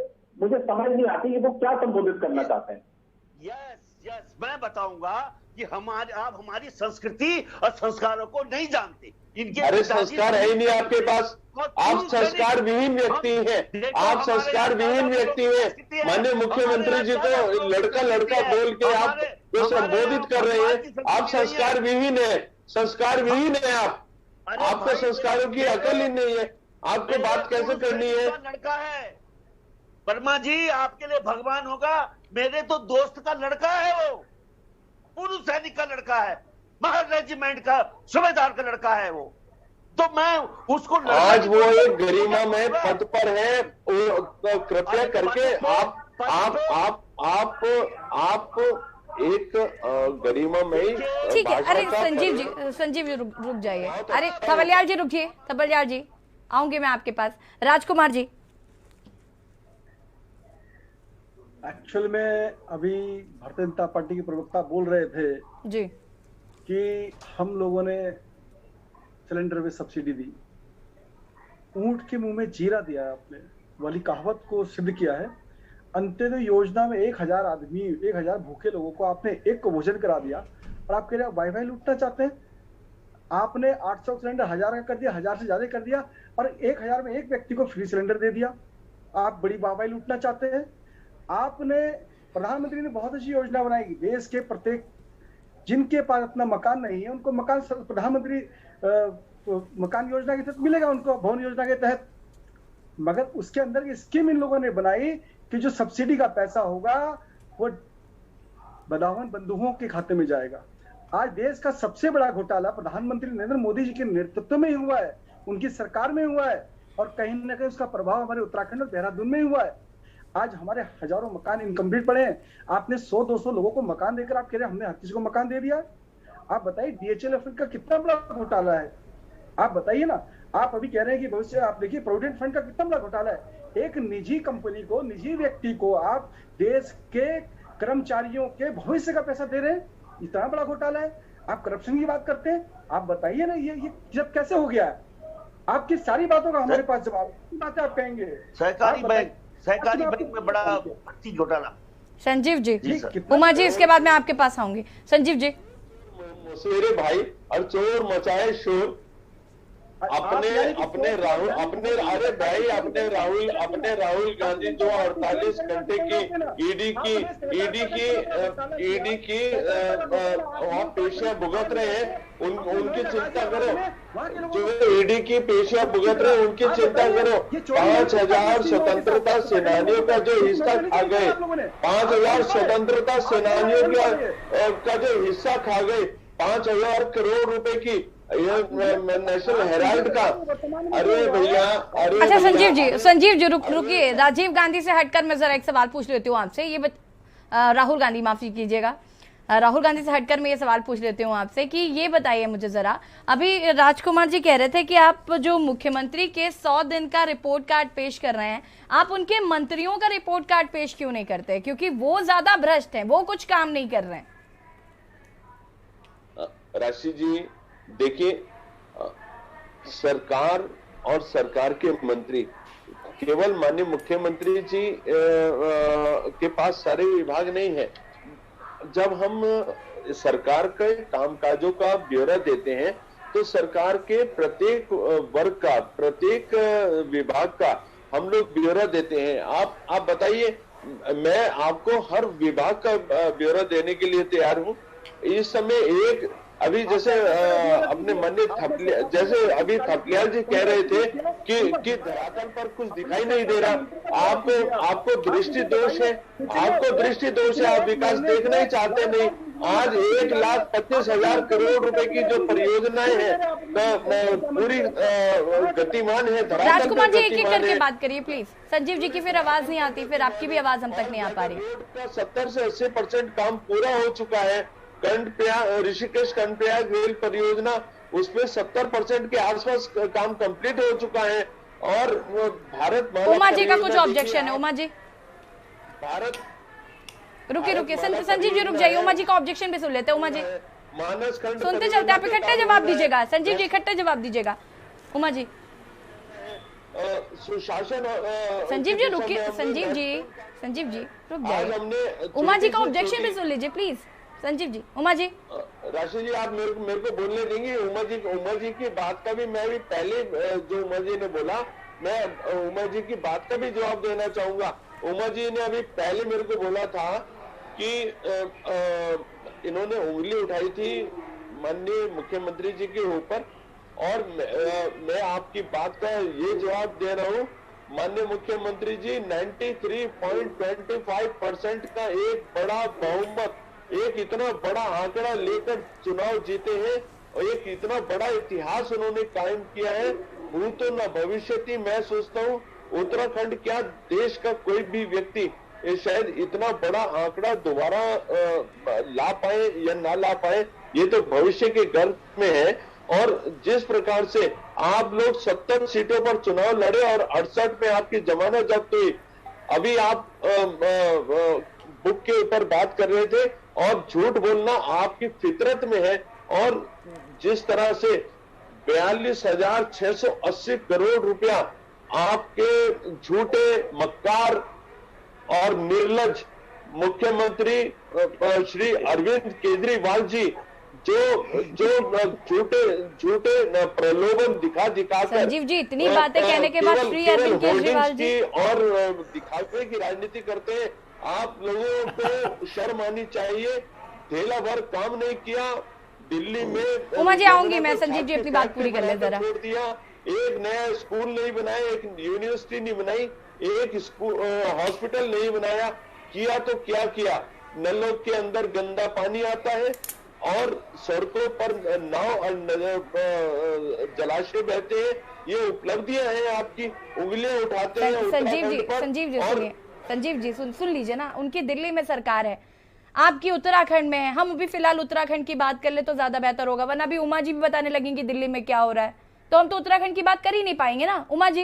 मुझे समझ नहीं आती कि वो क्या संबोधित करना चाहते हैं। यस, मैं बताऊंगा कि आप हमारी संस्कृति और संस्कारों को नहीं जानते। इनके अरे संस्कार है ही नहीं आपके पास, आप संस्कार विहीन व्यक्ति हैं, आप संस्कार विहीन व्यक्ति हैं। माननीय मुख्यमंत्री जी को लड़का बोल के आप जो संबोधित कर रहे हैं, आप संस्कार विहीन है, संस्कार विहीन है आप। आपको संस्कारों की अकल ही नहीं है, आपको बात कैसे करनी है? लड़का है वर्मा जी, आपके लिए भगवान होगा, मेरे तो दोस्त का लड़का है, वो पुरुष सैनिक का लड़का है, महर रेजिमेंट का सूबेदार का लड़का है वो। तो मैं उसको आज वो एक गरिमा में पद पर है, तो कृपया करके आप एक गरिमा में। ठीक है, अरे संजीव जी रुक जाइए। अरे थपलियाल जी रुकिए, थपलियाल जी आऊंगी मैं आपके पास। राजकुमार जी, एक्चुअल में अभी भारतीय जनता पार्टी के प्रवक्ता बोल रहे थे जी कि हम लोगों ने सिलेंडर में सब्सिडी दी, ऊंट के मुंह में जीरा दिया आपने वाली कहावत को सिद्ध किया है। अंत्योदय योजना में 1000 भूखे लोगों को आपने एक को भोजन करा दिया, और आप कह रहे हैं वाई वाई लूटना चाहते हैं। आपने 800 सिलेंडर 1000 का कर दिया, 1000 से ज्यादा कर दिया, और 1000 में एक व्यक्ति को फ्री सिलेंडर दे दिया। आप बड़ी वाई वाई लूटना चाहते हैं। आपने, प्रधानमंत्री ने बहुत अच्छी योजना बनाई, देश के प्रत्येक जिनके पास अपना मकान नहीं है उनको मकान प्रधानमंत्री मकान योजना के तहत मिलेगा, उनको भवन योजना के तहत। मगर उसके अंदर ये स्कीम इन लोगों ने बनाई कि जो सब्सिडी का पैसा होगा वो बदावन बंधुओं के खाते में जाएगा। आज देश का सबसे बड़ा घोटाला प्रधानमंत्री नरेंद्र मोदी जी के नेतृत्व में ही हुआ है, उनकी सरकार में हुआ है, और कहीं ना कहीं उसका प्रभाव हमारे उत्तराखंड और देहरादून में हुआ है। आज हमारे हजारों मकान इनकम्प्लीट पड़े हैं। आपने 100-200 लोगों को मकान देकर आप कह रहे हैं हमने हर किसी को मकान दे दिया। आप बताइए DHL का कितना बड़ा घोटाला है, आप बताइए ना। आप अभी कह रहे हैं कि भविष्य, आप देखिए प्रोविडेंट फंड का कितना बड़ा घोटाला है। एक निजी कंपनी को, निजी व्यक्ति को आप देश के कर्मचारियों के भविष्य का पैसा दे रहे हैं, इतना बड़ा घोटाला है। आप करप्शन की बात करते हैं, आप बताइए ना ये जब कैसे हो गया है। आपकी सारी बातों का हमारे पास जवाब, बातें आप कहेंगे। सहकारी बैंक में बड़ा भर्ती घोटाला। संजीव जी, उमा जी, इसके बाद मैं आपके पास आऊंगी। संजीव जी, मेरे भाई और चोर मचाए शोर, अपने राहुल गांधी जो 48 घंटे की ईडी की वहाँ पेशियां भुगत रहे हैं, उनकी चिंता करो। जो ईडी की पेशियां भुगत रहे हैं उनकी चिंता करो। 5000 स्वतंत्रता सेनानियों का जो हिस्सा खा गए, 5000 स्वतंत्रता सेनानियों का जो हिस्सा खा गए, 5000 करोड़ रुपए की नेशनल हेराल्ड का। अरे भैया, अरे अच्छा संजीव जी रुकिए। राजीव गांधी से हटकर मैं जरा एक सवाल पूछ लेती हूँ आपसे। ये राहुल गांधी, माफी कीजिएगा, राहुल गांधी से हटकर मैं ये सवाल पूछ लेती हूँ आपसे कि ये बताइए मुझे जरा, अभी राजकुमार जी कह रहे थे कि आप जो मुख्यमंत्री के 100 दिन का रिपोर्ट कार्ड पेश कर रहे हैं, आप उनके मंत्रियों का रिपोर्ट कार्ड पेश क्यों नहीं करते? क्योंकि वो ज्यादा भ्रष्ट हैं, वो कुछ काम नहीं कर रहे हैं। राशि जी देखिए, सरकार और सरकार के मंत्री, केवल माननीय मुख्यमंत्री जी के पास सारे विभाग नहीं है। जब हम सरकार के कामकाजों का ब्यौरा देते हैं तो सरकार के प्रत्येक वर्ग का, प्रत्येक विभाग का हम लोग ब्यौरा देते हैं। आप बताइए, मैं आपको हर विभाग का ब्यौरा देने के लिए तैयार हूं। इस समय अभी जैसे अपने माननीय जैसे अभी थपलियाल जी कह रहे थे कि धरातल पर कुछ दिखाई नहीं दे रहा। आपको दृष्टि दोष है, आप विकास देखना ही चाहते नहीं। आज 1,25,000 करोड़ रुपए की जो परियोजनाएं हैं पूरी गतिमान है। राजकुमार जी एक करके बात करिए प्लीज। संजीव जी की फिर आवाज नहीं आती, फिर आपकी भी आवाज हम तक नहीं आ पा रही। 70 से 80% काम पूरा हो चुका है। ऋषिकेश कर्णप्रयाग रेल परियोजना, उसमें 70% के आसपास काम कंप्लीट हो चुका है। और भारत उमा जी का कुछ ऑब्जेक्शन है? उमा जी भारत रुकिए संजीव जी रुक जाइए, उमा जी का ऑब्जेक्शन भी सुन लेते हैं। उमा जी मानस खंड सुनते चलते, आप इकट्ठे जवाब दीजिएगा। संजीव जी इकट्ठे जवाब दीजिएगा। उमा जी, सुशासन, संजीव जी रुकिए, संजीव जी रुक जाइए। उमा जी का ऑब्जेक्शन भी सुन लीजिए प्लीज। संजीव जी, उमा जी, राशि जी आप मेरे को बोलने देंगे? उमा जी की बात का भी मैं भी पहले जो उमा जी ने बोला, मैं उमा जी की बात का भी जवाब देना चाहूंगा। उमा जी ने अभी पहले मेरे को बोला था कि इन्होंने उंगली उठाई थी माननीय मुख्यमंत्री जी के ऊपर, और मैं आपकी बात का ये जवाब दे रहा हूँ। माननीय मुख्यमंत्री जी 93.25% का एक बड़ा बहुमत, एक इतना बड़ा आंकड़ा लेकर चुनाव जीते हैं और एक इतना बड़ा इतिहास उन्होंने कायम किया है। भूतो न भविष्यति। मैं सोचता हूँ उत्तराखंड क्या देश का कोई भी व्यक्ति शायद इतना बड़ा आंकड़ा दोबारा ला पाए या ना ला पाए, ये तो भविष्य के गर्भ में है। और जिस प्रकार से आप लोग 70 सीटों पर चुनाव लड़े और 68 में आपकी जमानत जब्त हुई। अभी आप बुक के ऊपर बात कर रहे थे, और झूठ बोलना आपकी फितरत में है। और जिस तरह से 42,680 करोड़ रुपया आपके झूठे, मक्कार और निर्लज मुख्यमंत्री श्री अरविंद केजरीवाल जी जो झूठे प्रलोभन दिखा संजीव जी इतनी बातें कहने के बाद श्री अरविंद केजरीवाल जी और दिखावे की राजनीति करते हैं। आप लोगों को शर्म आनी चाहिए। ठेला भर काम नहीं किया। दिल्ली में उमा जी आऊंगी मैं, संजीव जी अपनी बात पूरी कर ले जरा। छोड़ दिया, एक नया स्कूल नहीं बनाया, एक यूनिवर्सिटी नहीं बनाई, एक स्कूल हॉस्पिटल नहीं बनाया। किया तो क्या किया, नलों के अंदर गंदा पानी आता है और सड़कों पर नाव जलाशय बहते हैं। ये उपलब्धियां हैं आपकी, उंगलियां उठाते हैं। संजीव जी सुन लीजिए ना, उनकी दिल्ली में सरकार है, आपकी उत्तराखंड में है। हम भी फिलहाल उत्तराखंड की बात कर ले तो ज्यादा बेहतर होगा, वरना अभी उमा जी भी बताने लगेंगी दिल्ली में क्या हो रहा है, तो हम तो उत्तराखंड की बात कर ही नहीं पाएंगे ना। उमा जी,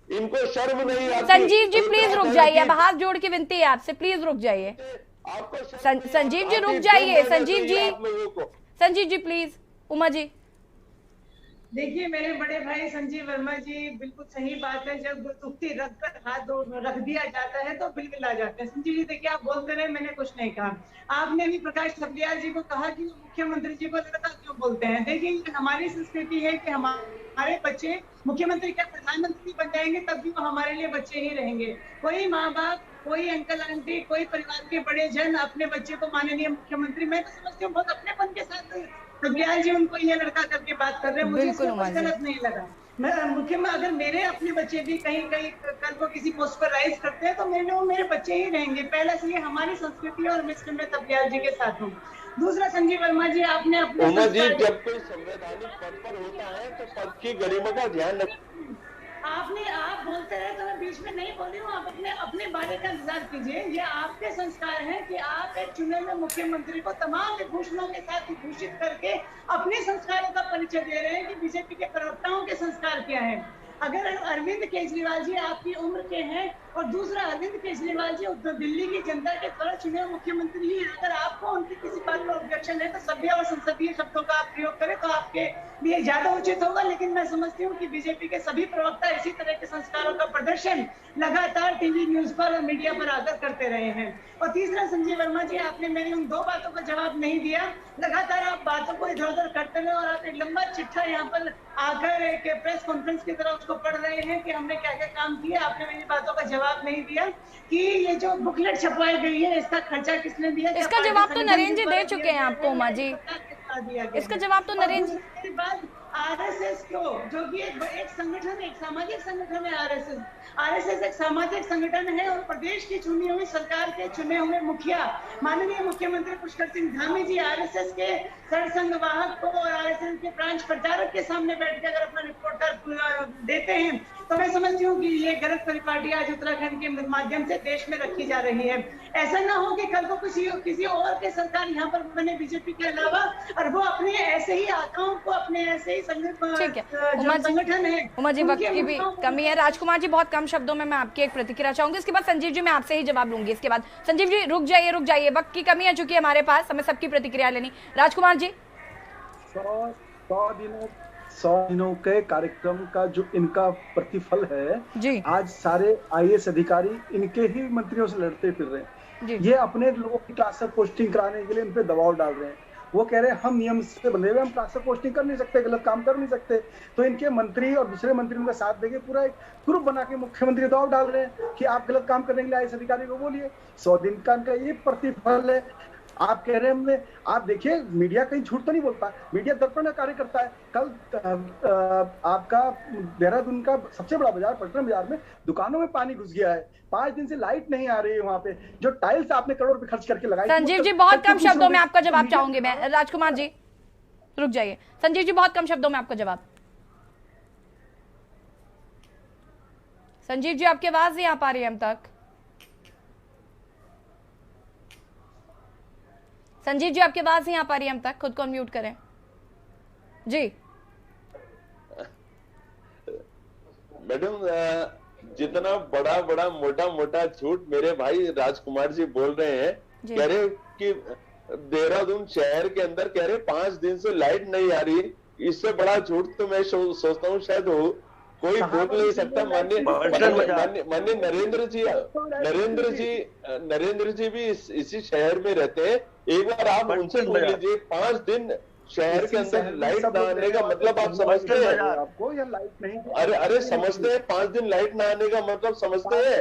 इनको शर्म नहीं आती? संजीव जी प्लीज रुक जाइए, अब हाथ जोड़ के विनती है आपसे, प्लीज रुक जाइए। संजीव जी रुक जाइए, संजीव जी प्लीज। उमा जी देखिए, मेरे बड़े भाई संजीव वर्मा जी, बिल्कुल सही बात है। जब दुखती रख कर हाथ रख दिया जाता है तो बिल्कुल आ जाते हैं। संजीव जी देखिए, आप बोलते रहे, मैंने कुछ नहीं कहा। आपने भी प्रकाश थपलियाल जी को कहा कि वो मुख्यमंत्री जी को लड़का क्यों बोलते हैं। देखिए, हमारी संस्कृति है कि हमारे बच्चे मुख्यमंत्री क्या प्रधानमंत्री बन जाएंगे तब भी वो हमारे लिए बच्चे ही रहेंगे। कोई माँ बाप, कोई अंकल आंटी, कोई परिवार के बड़े जन अपने बच्चे को माननीय मुख्यमंत्री, मैं तो समझती हूँ बहुत अपनेपन के साथ थपलियाल जी उनको ये लड़का करके बात कर रहे हैं। मुझे इसमें कुछ गलत नहीं लगा। मैं मुख्यमंत्री, अगर मेरे अपने बच्चे भी कहीं कल को किसी पोस्ट पर राइज करते हैं तो मेरे बच्चे ही रहेंगे। पहले से ये हमारी संस्कृति और मैं थपलियाल जी के साथ हूँ। दूसरा, संजीव वर्मा जी, आपने अपने जब कोई संवैधानिक पद पर होता है तो पद की गरिमा का ध्यान रखें। आप बोलते रहे तो मैं बीच में नहीं बोली हूँ। आप अपने बारे का इंतजार कीजिए। ये आपके संस्कार हैं कि आप एक चुने हुए मुख्यमंत्री को तमाम विभूषणों के साथ विभूषित करके अपने संस्कारों का परिचय दे रहे हैं कि बीजेपी के प्रवक्ताओं के संस्कार क्या है। अगर अरविंद केजरीवाल जी आपकी उम्र के हैं और दूसरा अरविंद केजरीवाल जी दिल्ली की जनता के द्वारा चुने हुए मुख्यमंत्री ही, अगर आपको उनकी किसी बात पर ऑब्जेक्शन है तो सभ्य और संसदीय शब्दों का आप प्रयोग करें तो आपके लिए ज्यादा उचित होगा। लेकिन मैं समझती हूँ कि बीजेपी के सभी प्रवक्ता इसी तरह के संस्कारों का प्रदर्शन लगातार टीवी न्यूज पर और मीडिया पर आकर करते रहे हैं। और तीसरा, संजीव वर्मा जी, आपने मेरी उन दो बातों का जवाब नहीं दिया। लगातार आप बातों को इधर उधर करते रहे और आप एक लंबा चिट्ठा यहाँ पर आकर एक प्रेस कॉन्फ्रेंस की तरह उसको पढ़ रहे हैं कि हमने क्या क्या काम किया। आपने मेरी बातों का जवाब नहीं दिया कि ये जो बुकलेट छपवाई गई है इसका खर्चा किसने दिया। इसका जवाब तो नरेंद्र जी दे चुके हैं आपको उमा जी, इसका जवाब तो नरेंद्र जी। बाद आरएसएस को, जो कि एक संगठन, एक सामाजिक संगठन है आरएसएस एक सामाजिक संगठन है और प्रदेश की चुनी हुई सरकार के चुने हुए मुखिया माननीय मुख्यमंत्री पुष्कर सिंह धामी जी आरएसएस के सरसंघवाहक को और आरएसएस के ब्रांच प्रचारक के सामने बैठ के अगर अपना रिपोर्ट कार्ड देते हैं तो मैं समझती हूँ कि ये गलत परिपाटी आज उत्तराखंड के माध्यम से देश में रखी जा रही है। ऐसा ना हो कि कल को किसी और के सरकार यहाँ पर बने बीजेपी के अलावा और वो अपने ऐसे ही आकाओं को, अपने ऐसे ही संगठन है। उमा जी, वक्त की भी कमी है। राजकुमार जी, बहुत कम शब्दों में मैं आपकी एक प्रतिक्रिया चाहूंगी, इसके बाद संजीव जी मैं आपसे ही जवाब लूंगी। इसके बाद संजीव जी रुक जाइए, वक्त की कमी है चूंकि हमारे पास, हमें सबकी प्रतिक्रिया लेनी। राजकुमार जी, 100 दिनों के कार्यक्रम का जो इनका प्रतिफल है जी, आज सारे आईएएस अधिकारी इनके ही मंत्रियों से लड़ते फिर रहे हैं। ये अपने लोगों की ट्रांसफर पोस्टिंग कराने के लिए इन पे दबाव डाल रहे हैं। वो कह रहे हैं हम नियम से बंधे हुए, हम ट्रांसफर पोस्टिंग कर नहीं सकते, गलत काम कर नहीं सकते। तो इनके मंत्री और दूसरे मंत्री उनका साथ देके पूरा एक ग्रुप बना के मुख्यमंत्री दबाव डाल रहे हैं कि आप गलत काम करने के लिए आईएएस अधिकारी को बोलिए। 100 दिन का इनका ये प्रतिफल है। आप कह रहे हैं आप देखिए, मीडिया कहीं झूठ तो नहीं बोलता, मीडिया दर्पण का कार्य करता है। कल आपका देहरादून का सबसे बड़ा बाजार पटना बाजार में दुकानों में पानी घुस गया है। 5 दिन से लाइट नहीं आ रही है वहां पे, जो टाइल्स आपने करोड़ रुपए खर्च करके लगाई। संजीव जी, बहुत कम शब्दों में आपका जवाब चाहूंगी मैं। राजकुमार जी रुक जाइए। संजीव जी, बहुत कम शब्दों में आपका जवाब। संजीव जी, आपकी आवाज नहीं आ पा रही है हम तक। संजीव जी, आपकी आवाज नहीं आ पा रही है हम तक, खुद को अनम्यूट करें जी। मैडम, जितना बड़ा मोटा झूठ मेरे भाई राजकुमार जी बोल रहे हैं, कह रहे कि देहरादून शहर के अंदर कह रहे 5 दिन से लाइट नहीं आ रही, इससे बड़ा झूठ तो मैं सोचता हूँ शायद हो कोई बोल नहीं सकता। माननीय नरेंद्र जी भी इसी शहर में रहते हैं। एक बार आप उनसे बोल लीजिए, 5 दिन शहर के अंदर लाइट ना आने का मतलब आप समझते हैं? आपको या लाइट नहीं? अरे समझते हैं, 5 दिन लाइट ना आने का मतलब समझते हैं?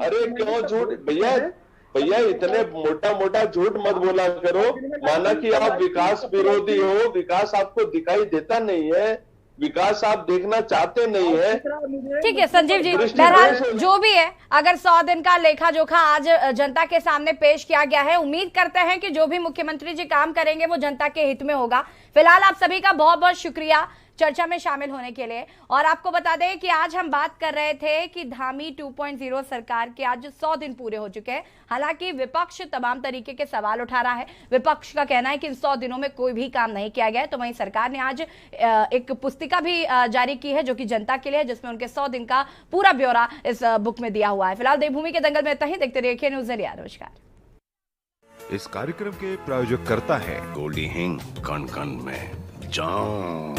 अरे क्यों झूठ भैया, भैया इतने मोटा मोटा झूठ मत बोला करो, माना कि आप विकास विरोधी हो, विकास आपको दिखाई देता नहीं है, विकास आप देखना चाहते नहीं है। ठीक है संजीव जी, बहरहाल जो भी है, अगर 100 दिन का लेखा जोखा आज जनता के सामने पेश किया गया है, उम्मीद करते हैं कि जो भी मुख्यमंत्री जी काम करेंगे वो जनता के हित में होगा। फिलहाल आप सभी का बहुत बहुत शुक्रिया चर्चा में शामिल होने के लिए। और आपको बता दें कि आज हम बात कर रहे थे कि धामी 2.0 सरकार के आज 100 दिन पूरे हो चुके हैं। हालांकि विपक्ष तमाम तरीके के सवाल उठा रहा है। विपक्ष का कहना है कि इन 100 दिनों में कोई भी काम नहीं किया गया है। तो वहीं सरकार ने आज एक पुस्तिका भी जारी की है जो कि जनता के लिए है, जिसमें उनके 100 दिन का पूरा ब्यौरा इस बुक में दिया हुआ है। फिलहाल देवभूमि के दंगल में इतना ही। देखते रहिए न्यूज़ इंडिया। नमस्कार। इस कार्यक्रम के प्रायोजक करता है गोल्डी हिंग, कण कण में जान।